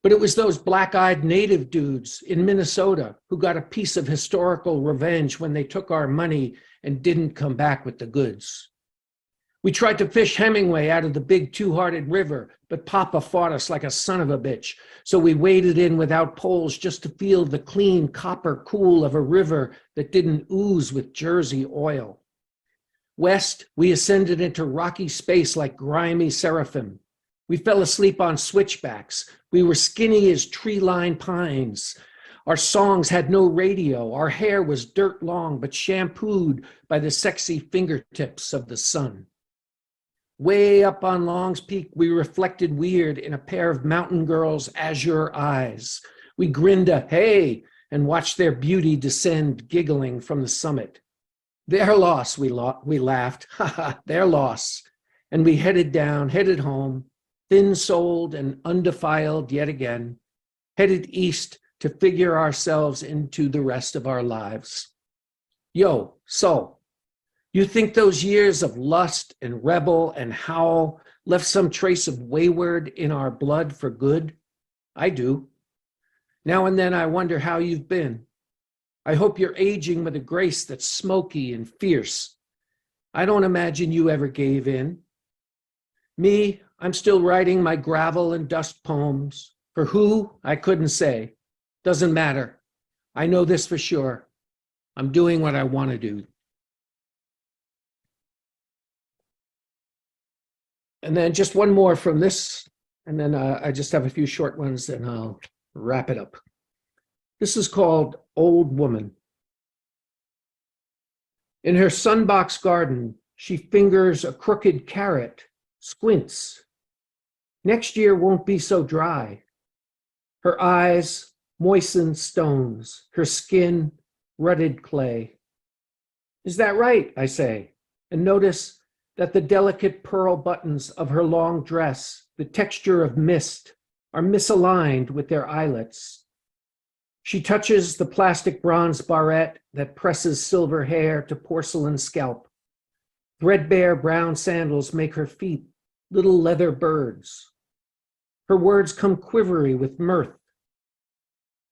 But it was those black-eyed native dudes in Minnesota who got a piece of historical revenge when they took our money and didn't come back with the goods. We tried to fish Hemingway out of the big two-hearted river, but Papa fought us like a son of a bitch. So we waded in without poles just to feel the clean copper cool of a river that didn't ooze with Jersey oil. West, we ascended into rocky space like grimy seraphim. We fell asleep on switchbacks. We were skinny as tree-lined pines. Our songs had no radio. Our hair was dirt long, but shampooed by the sexy fingertips of the sun. Way up on Long's Peak, we reflected weird in a pair of mountain girls' azure eyes. We grinned a hey and watched their beauty descend giggling from the summit. Their loss, we laughed. Ha ha, their loss. And we headed down, headed home, thin-souled and undefiled yet again, headed east to figure ourselves into the rest of our lives. Yo, so, you think those years of lust and rebel and howl left some trace of wayward in our blood for good? I do. Now and then I wonder how you've been. I hope you're aging with a grace that's smoky and fierce. I don't imagine you ever gave in. Me, I'm still writing my gravel and dust poems. For who, I couldn't say. Doesn't matter. I know this for sure. I'm doing what I want to do. And then just one more from this, and then I just have a few short ones and I'll wrap it up. This is called Old Woman. In her sunbox garden, she fingers a crooked carrot, squints. Next year won't be so dry. Her eyes, moistened stones, her skin, rutted clay. Is that right? I say, and notice that the delicate pearl buttons of her long dress, the texture of mist, are misaligned with their eyelets. She touches the plastic bronze barrette that presses silver hair to porcelain scalp. Threadbare brown sandals make her feet little leather birds. Her words come quivery with mirth.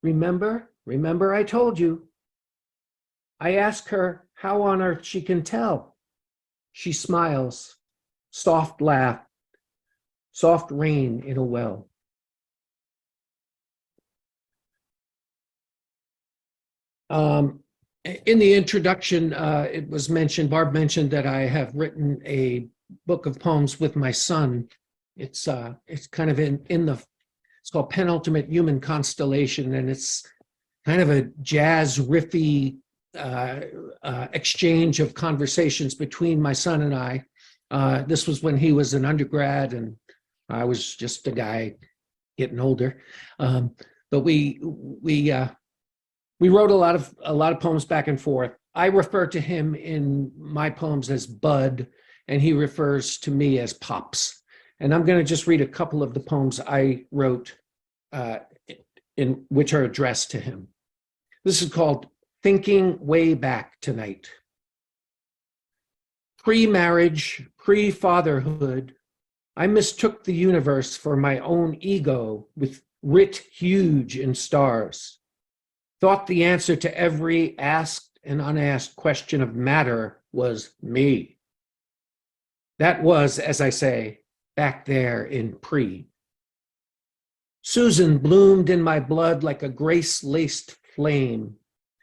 Remember I told you. I ask her how on earth she can tell. She smiles, soft laugh, soft rain in a well. In the introduction, it was mentioned, Barb mentioned that I have written a book of poems with my son. It's kind of it's called Penultimate Human Constellation, and it's kind of a jazz riffy exchange of conversations between my son and I. This was when he was an undergrad and I was just a guy getting older. But we We wrote a lot of poems back and forth. I refer to him in my poems as Bud, and he refers to me as Pops. And I'm going to just read a couple of the poems I wrote in which are addressed to him. This is called Thinking Way Back Tonight. Pre-marriage, pre-fatherhood, I mistook the universe for my own ego with writ huge in stars. Thought the answer to every asked and unasked question of matter was me. That was, as I say, back there in pre. Susan bloomed in my blood like a grace-laced flame,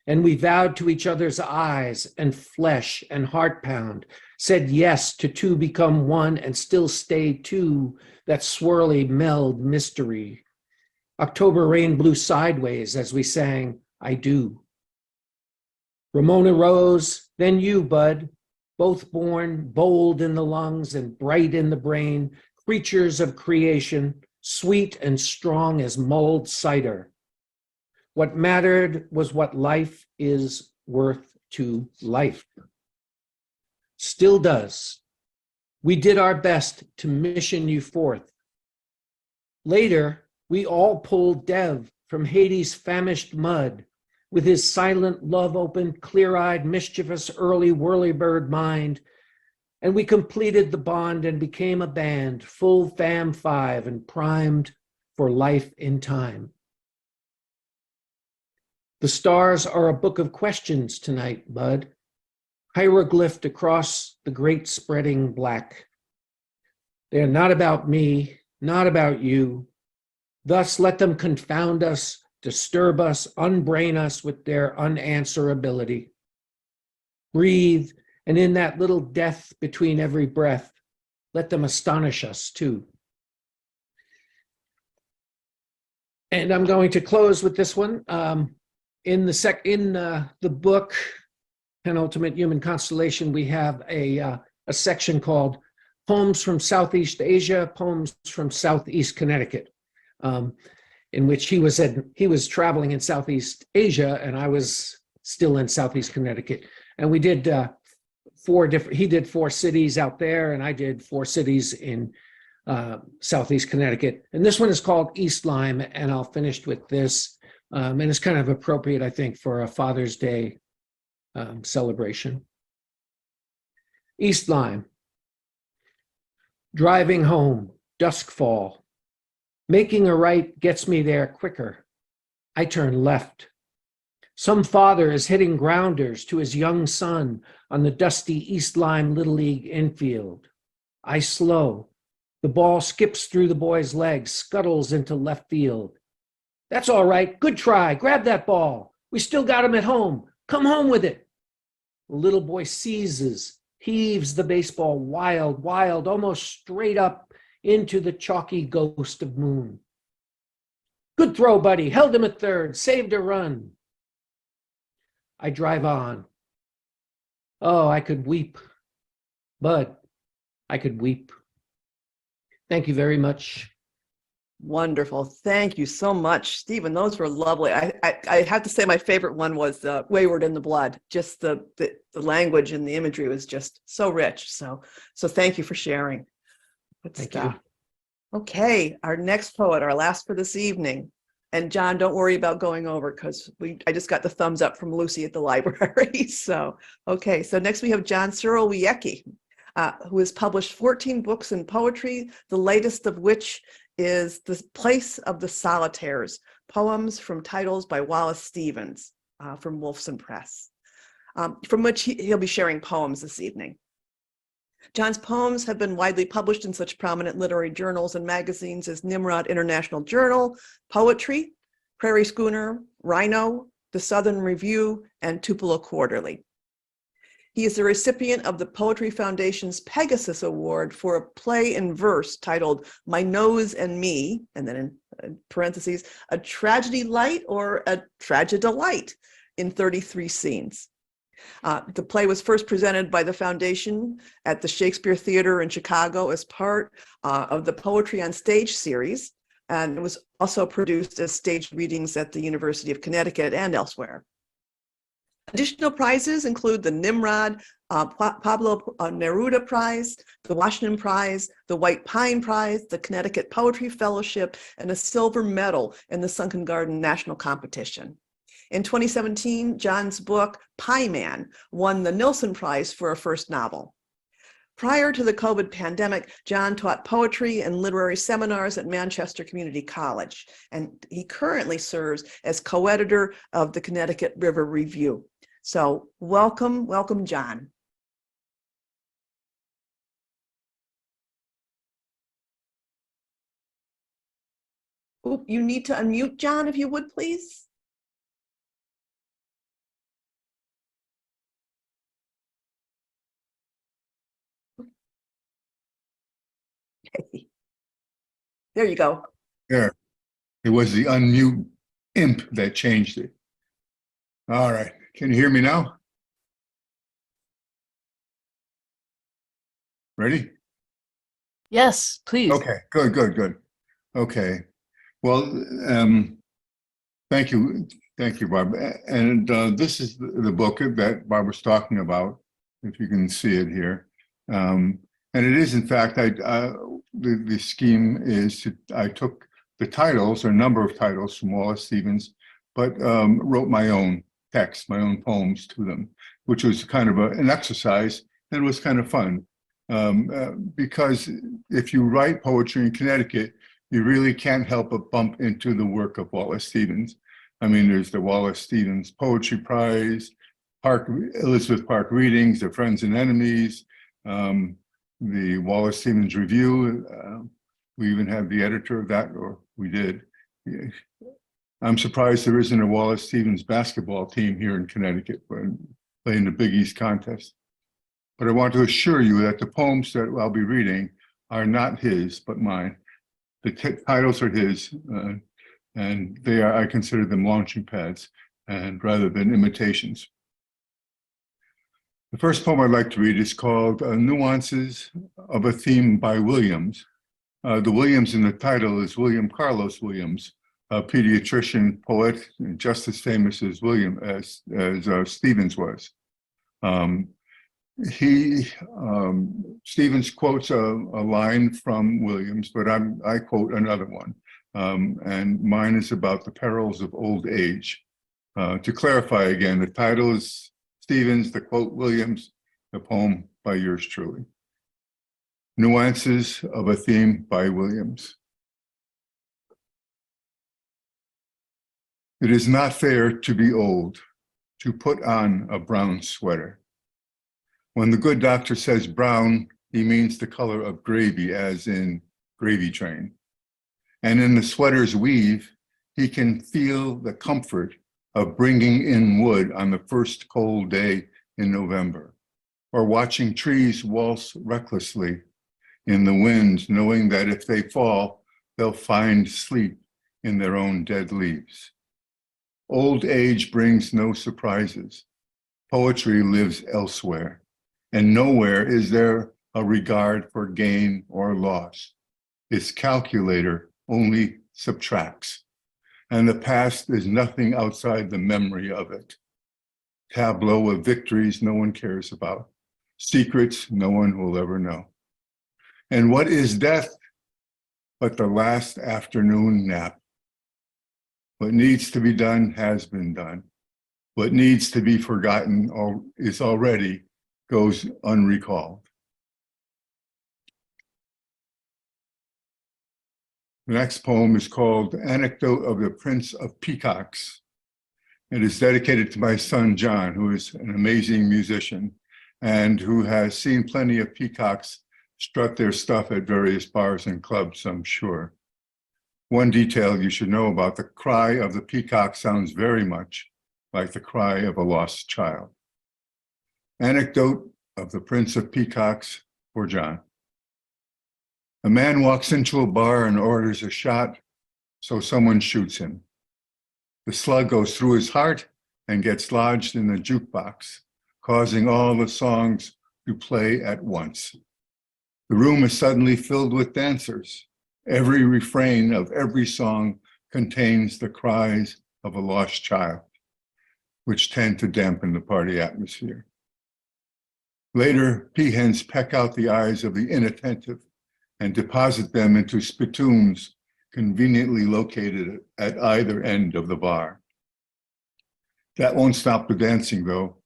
and we vowed to each other's eyes and flesh and heart pound, said yes to two become one and still stay two, that swirly meld mystery. October rain blew sideways as we sang, I do. Ramona rose, then you, Bud, both born bold in the lungs and bright in the brain, creatures of creation, sweet and strong as mulled cider. What mattered was what life is worth to life. Still does. We did our best to mission you forth. Later, we all pulled Dev from Hades' famished mud, with his silent, love-open, clear-eyed, mischievous, early whirlybird mind, and we completed the bond and became a band, full fam five and primed for life in time. The stars are a book of questions tonight, Bud, hieroglyphed across the great spreading black. They are not about me, not about you. Thus let them confound us, disturb us, unbrain us with their unanswerability. Breathe, and in that little death between every breath, let them astonish us too. And I'm going to close with this one. In the book, Penultimate Human Constellation, we have a section called Poems from Southeast Asia, Poems from Southeast Connecticut, in which he was traveling in Southeast Asia, and I was still in Southeast Connecticut. And we did he did 4 cities out there, and I did 4 cities in Southeast Connecticut. And this one is called East Lyme, and I'll finish with this. And it's kind of appropriate, I think, for a Father's Day celebration. East Lyme. Driving home, dusk fall. Making a right gets me there quicker. I turn left. Some father is hitting grounders to his young son on the dusty East Lyme Little League infield. I slow. The ball skips through the boy's legs, scuttles into left field. That's all right. Good try. Grab that ball. We still got him at home. Come home with it. The little boy seizes, heaves the baseball wild, almost straight up into the chalky ghost of moon. Good throw, buddy. Held him at third. Saved a run. I drive on. Oh, I could weep. Bud, I could weep. Thank you very much. Wonderful. Thank you so much, Stephen. Those were lovely. I have to say my favorite one was Wayward in the Blood. Just the language and the imagery was just so rich. So thank you for sharing. Good Thank stuff. you. Okay, our next poet, our last for this evening. And John, don't worry about going over because I just got the thumbs up from Lucy at the library. So next we have John Surowiecki, who has published 14 books in poetry, the latest of which is The Place of the Solitaires, poems from titles by Wallace Stevens from Wolfson Press, from which he'll be sharing poems this evening. John's poems have been widely published in such prominent literary journals and magazines as Nimrod International Journal, Poetry, Prairie Schooner, Rhino, The Southern Review, and Tupelo Quarterly. He is the recipient of the Poetry Foundation's Pegasus Award for a play in verse titled My Nose and Me, and then in parentheses, a tragedy light or a tragedelight in 33 scenes. The play was first presented by the foundation at the Shakespeare Theater in Chicago as part of the Poetry on Stage series, and it was also produced as staged readings at the University of Connecticut and elsewhere. Additional prizes include the Nimrod, Pablo Neruda Prize, the Washington Prize, the White Pine Prize, the Connecticut Poetry Fellowship, and a silver medal in the Sunken Garden National Competition. In 2017, John's book, Pie Man, won the Nilsson Prize for a first novel. Prior to the COVID pandemic, John taught poetry and literary seminars at Manchester Community College, and he currently serves as co-editor of the Connecticut River Review. So welcome, welcome, John. Oop, you need to unmute, John, if you would, please. Okay. There you go. There. It was the unmute imp that changed it. All right. Can you hear me now? Ready? Yes, please. Okay, good. Okay. Well, thank you, Barb. And this is the book that Barb was talking about, if you can see it here. And it is, in fact, the scheme is I took the titles, or a number of titles from Wallace Stevens, but wrote my own text, my own poems to them, which was kind of an exercise, and it was kind of fun. Because if you write poetry in Connecticut, you really can't help but bump into the work of Wallace Stevens. I mean, there's the Wallace Stevens Poetry Prize, Elizabeth Park Readings, the Friends and Enemies, the Wallace Stevens Review. We even have the editor of that, or we did. I'm surprised there isn't a Wallace Stevens basketball team here in Connecticut playing the Big East contest. But I want to assure you that the poems that I'll be reading are not his, but mine. The titles are his, and I consider them launching pads, and rather than imitations. The first poem I'd like to read is called Nuances of a Theme by Williams. The Williams in the title is William Carlos Williams, a pediatrician, poet, just as famous as Stevens was. Stevens quotes a line from Williams, but I quote another one, and mine is about the perils of old age. To clarify again, the title is Stevens, the quote Williams, the poem by yours truly. Nuances of a Theme by Williams. It is not fair to be old, to put on a brown sweater. When the good doctor says brown, he means the color of gravy, as in gravy train. And in the sweater's weave, he can feel the comfort of bringing in wood on the first cold day in November, or watching trees waltz recklessly in the wind, knowing that if they fall, they'll find sleep in their own dead leaves. Old age brings no surprises. Poetry lives elsewhere, and nowhere is there a regard for gain or loss. Its calculator only subtracts, and the past is nothing outside the memory of it. Tableau of victories no one cares about, secrets no one will ever know. And what is death but the last afternoon nap? What needs to be done has been done. What needs to be forgotten is already goes unrecalled. The next poem is called Anecdote of the Prince of Peacocks. It is dedicated to my son, John, who is an amazing musician and who has seen plenty of peacocks strut their stuff at various bars and clubs, I'm sure. One detail you should know about the cry of the peacock sounds very much like the cry of a lost child. Anecdote of the Prince of Peacocks for John. A man walks into a bar and orders a shot, so someone shoots him. The slug goes through his heart and gets lodged in the jukebox, causing all the songs to play at once. The room is suddenly filled with dancers. Every refrain of every song contains the cries of a lost child, which tend to dampen the party atmosphere. Later, peahens peck out the eyes of the inattentive and deposit them into spittoons conveniently located at either end of the bar. That won't stop the dancing, though.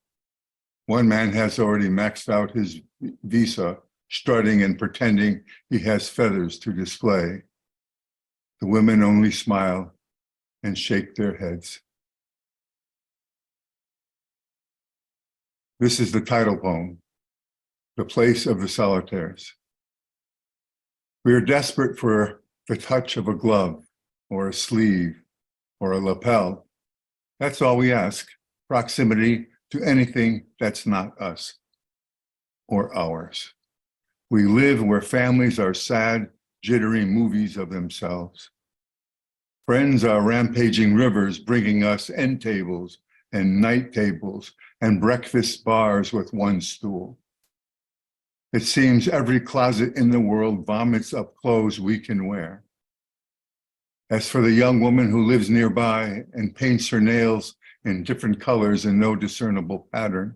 One man has already maxed out his visa, strutting and pretending he has feathers to display. The women only smile and shake their heads. This is the title poem, The Place of the Solitaires. We are desperate for the touch of a glove or a sleeve or a lapel. That's all we ask, proximity to anything that's not us or ours. We live where families are sad, jittery movies of themselves. Friends are rampaging rivers, bringing us end tables and night tables and breakfast bars with one stool. It seems every closet in the world vomits up clothes we can wear. As for the young woman who lives nearby and paints her nails in different colors and no discernible pattern,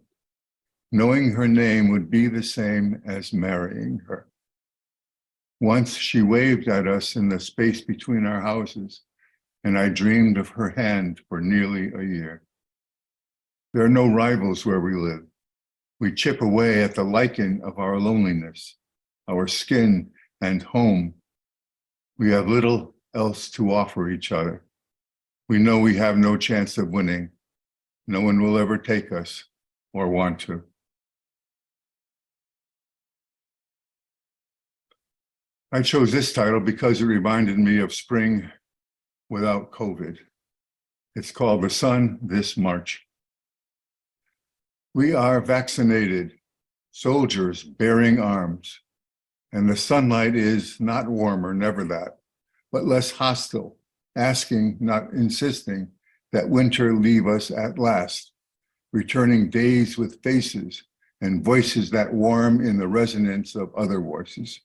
knowing her name would be the same as marrying her. Once she waved at us in the space between our houses, and I dreamed of her hand for nearly a year. There are no rivals where we live. We chip away at the lichen of our loneliness, our skin and home. We have little else to offer each other. We know we have no chance of winning. No one will ever take us or want to. I chose this title because it reminded me of spring without COVID. It's called The Sun This March. We are vaccinated, soldiers bearing arms, and the sunlight is not warmer, never that, but less hostile, asking, not insisting, that winter leave us at last, returning days with faces and voices that warm in the resonance of other voices,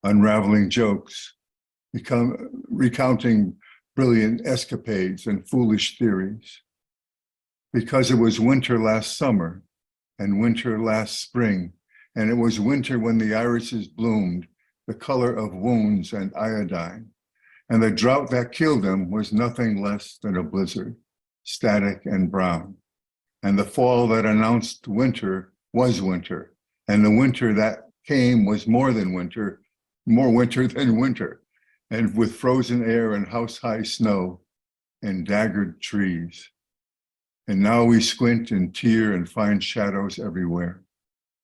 unraveling jokes, recounting brilliant escapades and foolish theories. Because it was winter last summer and winter last spring, and it was winter when the irises bloomed, the color of wounds and iodine, and the drought that killed them was nothing less than a blizzard, static and brown. And the fall that announced winter was winter, and the winter that came was more than winter, more winter than winter, and with frozen air and house-high snow and daggered trees. And now we squint and tear and find shadows everywhere,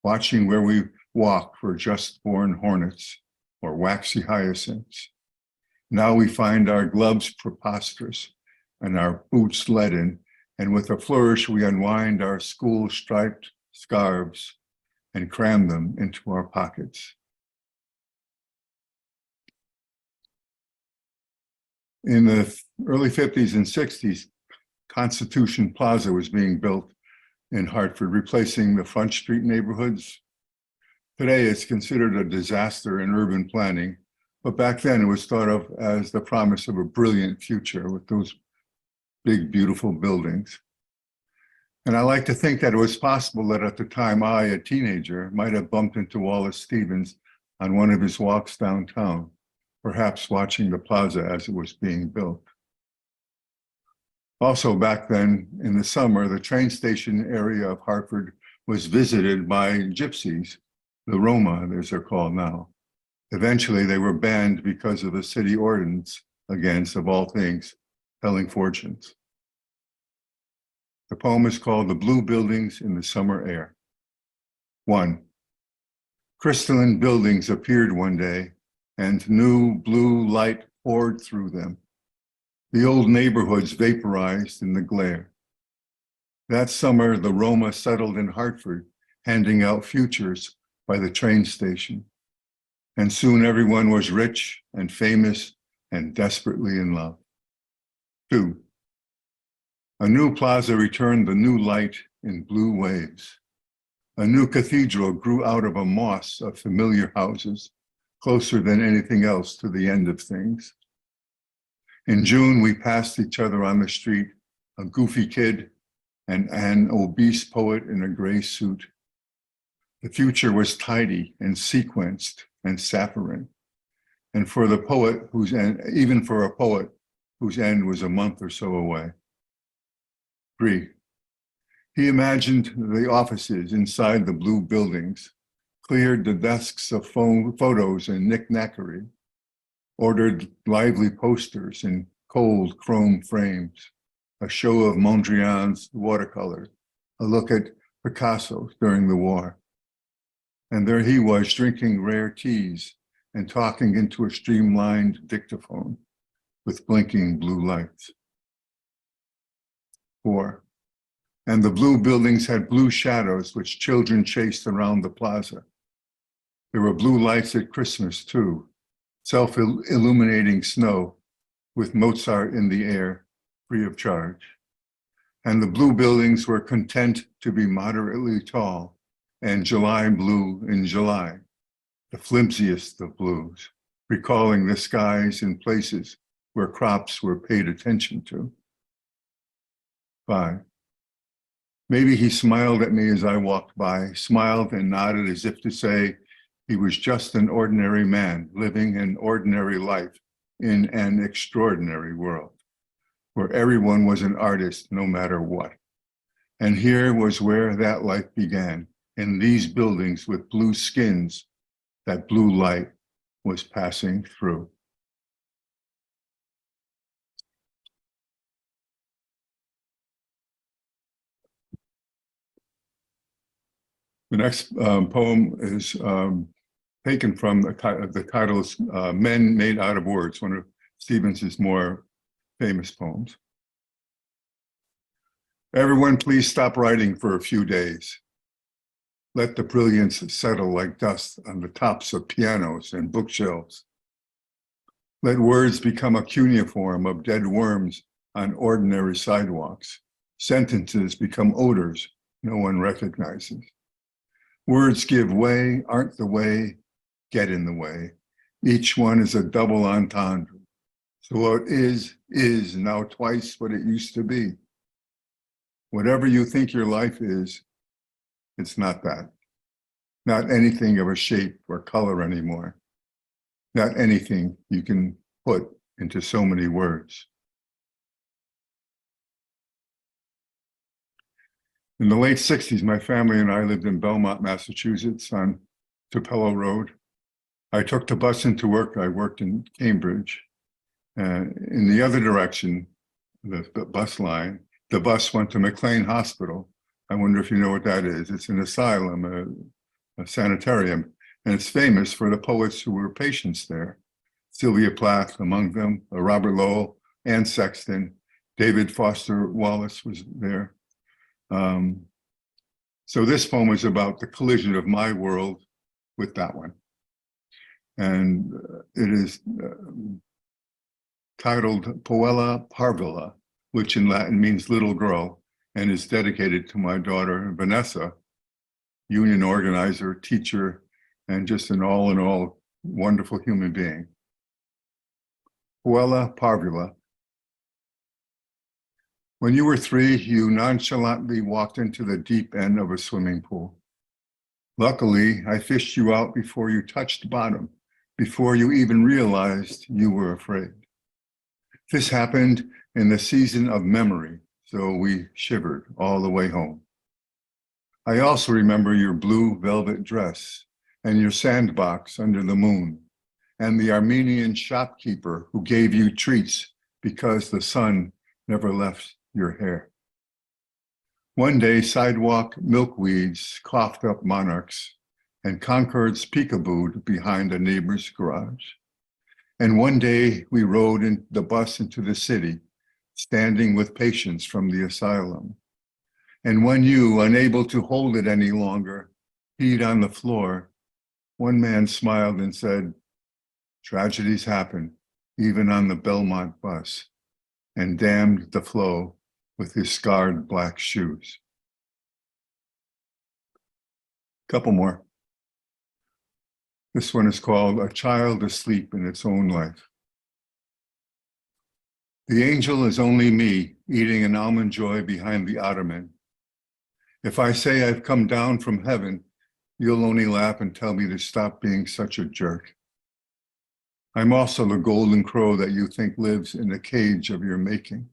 watching where we walk for just-born hornets or waxy hyacinths. Now we find our gloves preposterous and our boots leaden, and with a flourish we unwind our school-striped scarves and cram them into our pockets. In the early 50s and 60s, Constitution Plaza was being built in Hartford, replacing the Front Street neighborhoods. Today, it's considered a disaster in urban planning, but back then it was thought of as the promise of a brilliant future with those big, beautiful buildings. And I like to think that it was possible that at the time I, a teenager, might have bumped into Wallace Stevens on one of his walks downtown, perhaps watching the plaza as it was being built. Also back then in the summer, the train station area of Hartford was visited by gypsies, the Roma, as they're called now. Eventually they were banned because of the city ordinance against, of all things, telling fortunes. The poem is called The Blue Buildings in the Summer Air. 1. Crystalline buildings appeared one day, and new blue light poured through them. The old neighborhoods vaporized in the glare. That summer, the Roma settled in Hartford, handing out futures by the train station. And soon everyone was rich and famous and desperately in love. 2. A new plaza returned the new light in blue waves. A new cathedral grew out of a moss of familiar houses, closer than anything else to the end of things. In June, we passed each other on the street, a goofy kid and an obese poet in a gray suit. The future was tidy and sequenced and saccharine. And for the poet whose end, even for a poet whose end was a month or so away. 3. He imagined the offices inside the blue buildings, cleared the desks of photos and knick-knackery, ordered lively posters in cold chrome frames, a show of Mondrian's watercolors, a look at Picasso during the war. And there he was drinking rare teas and talking into a streamlined dictaphone with blinking blue lights. 4. And the blue buildings had blue shadows which children chased around the plaza. There were blue lights at Christmas too, self-illuminating snow with Mozart in the air, free of charge. And the blue buildings were content to be moderately tall and July blue in July, the flimsiest of blues, recalling the skies in places where crops were paid attention to. 5. Maybe he smiled at me as I walked by, smiled and nodded as if to say he was just an ordinary man living an ordinary life in an extraordinary world, where everyone was an artist no matter what. And here was where that life began, in these buildings with blue skins that blue light was passing through. The next poem is taken from the title is Men Made Out of Words, one of Stevens's more famous poems. Everyone, please stop writing for a few days. Let the brilliance settle like dust on the tops of pianos and bookshelves. Let words become a cuneiform of dead worms on ordinary sidewalks. Sentences become odors no one recognizes. Words give way, aren't the way, get in the way. Each one is a double entendre. So what is now twice what it used to be. Whatever you think your life is, it's not that. Not anything of a shape or color anymore. Not anything you can put into so many words. In the late 60s, my family and I lived in Belmont, Massachusetts on Tupelo Road. I took the bus into work. I worked in Cambridge. In the other direction, the bus line, the bus went to McLean Hospital. I wonder if you know what that is. It's an asylum, a sanitarium, and it's famous for the poets who were patients there. Sylvia Plath among them, Robert Lowell, Anne Sexton, David Foster Wallace was there. So this poem is about the collision of my world with that one. And it is titled Puella Parvula, which in Latin means little girl, and is dedicated to my daughter, Vanessa, union organizer, teacher, and just an all in all wonderful human being. Puella Parvula. When you were 3, you nonchalantly walked into the deep end of a swimming pool. Luckily, I fished you out before you touched bottom, before you even realized you were afraid. This happened in the season of memory, so we shivered all the way home. I also remember your blue velvet dress and your sandbox under the moon, and the Armenian shopkeeper who gave you treats because the sun never left your hair. One day, sidewalk milkweeds coughed up monarchs, and Concords peekabooed behind a neighbor's garage. And one day, we rode in the bus into the city, standing with patients from the asylum. And when you, unable to hold it any longer, peed on the floor, one man smiled and said, "Tragedies happen, even on the Belmont bus," and dammed the flow with his scarred black shoes. Couple more. This one is called A Child Asleep in Its Own Life. The angel is only me eating an almond joy behind the ottoman. If I say I've come down from heaven, you'll only laugh and tell me to stop being such a jerk. I'm also the golden crow that you think lives in the cage of your making,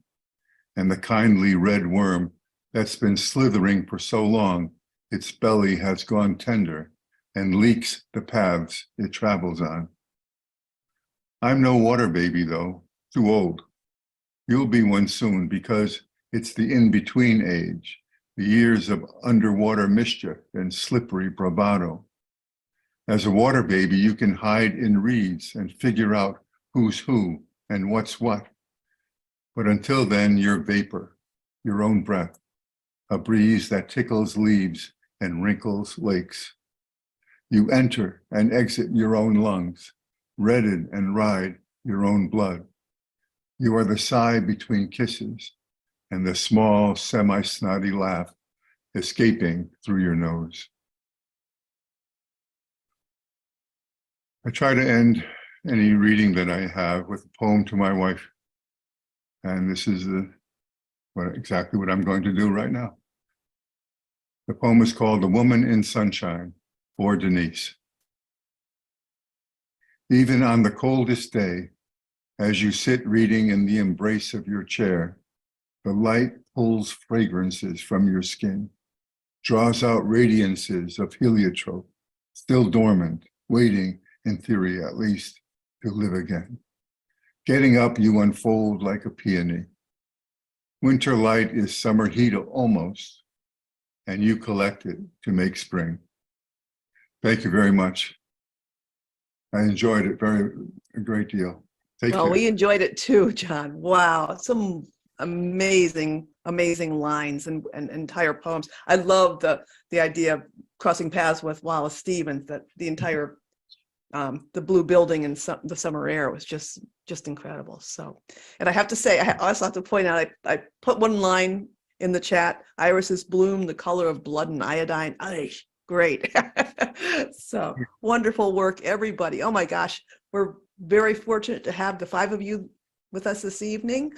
and the kindly red worm that's been slithering for so long, its belly has gone tender and leaks the paths it travels on. I'm no water baby though, too old. You'll be one soon because it's the in-between age, the years of underwater mischief and slippery bravado. As a water baby, you can hide in reeds and figure out who's who and what's what. But until then, you're vapor, your own breath, a breeze that tickles leaves and wrinkles lakes. You enter and exit your own lungs, redden and ride your own blood. You are the sigh between kisses and the small semi-snotty laugh escaping through your nose. I try to end any reading that I have with a poem to my wife. And this is exactly what I'm going to do right now. The poem is called The Woman in Sunshine, for Denise. Even on the coldest day, as you sit reading in the embrace of your chair, the light pulls fragrances from your skin, draws out radiances of heliotrope, still dormant, waiting, in theory at least, to live again. Getting up, you unfold like a peony. Winter light is summer heat almost, and you collect it to make spring. Thank you very much. I enjoyed it a great deal. Take care. Oh, we enjoyed it too, John. Wow, some amazing, amazing lines and entire poems. I love the idea of crossing paths with Wallace Stevens, that the entire the blue building and the summer air was just incredible. So, and I have to say, I also have to point out, I put one line in the chat: irises bloom the color of blood and iodine. Ay, great. So wonderful work, everybody. Oh my gosh, we're very fortunate to have the 5 of you with us this evening.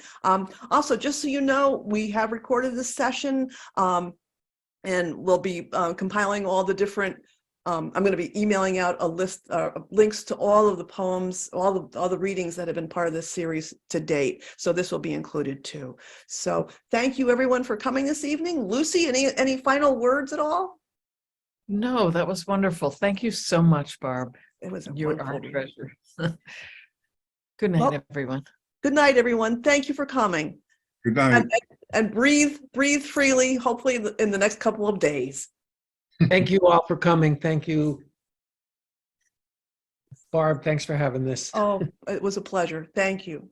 Also, just so you know, we have recorded this session, and we'll be compiling all the different I'm going to be emailing out a list links to all of the poems, all the readings that have been part of this series to date. So this will be included too. So thank you everyone for coming this evening. Lucy, any final words at all? No, that was wonderful. Thank you so much, Barb. It was a You're wonderful our reading. treasure. Good night, Well, everyone. Good night, everyone. Thank you for coming. Good night. And breathe freely, hopefully in the next couple of days. Thank you all for coming. Thank you, Barb. Thanks for having this. Oh, it was a pleasure. Thank you.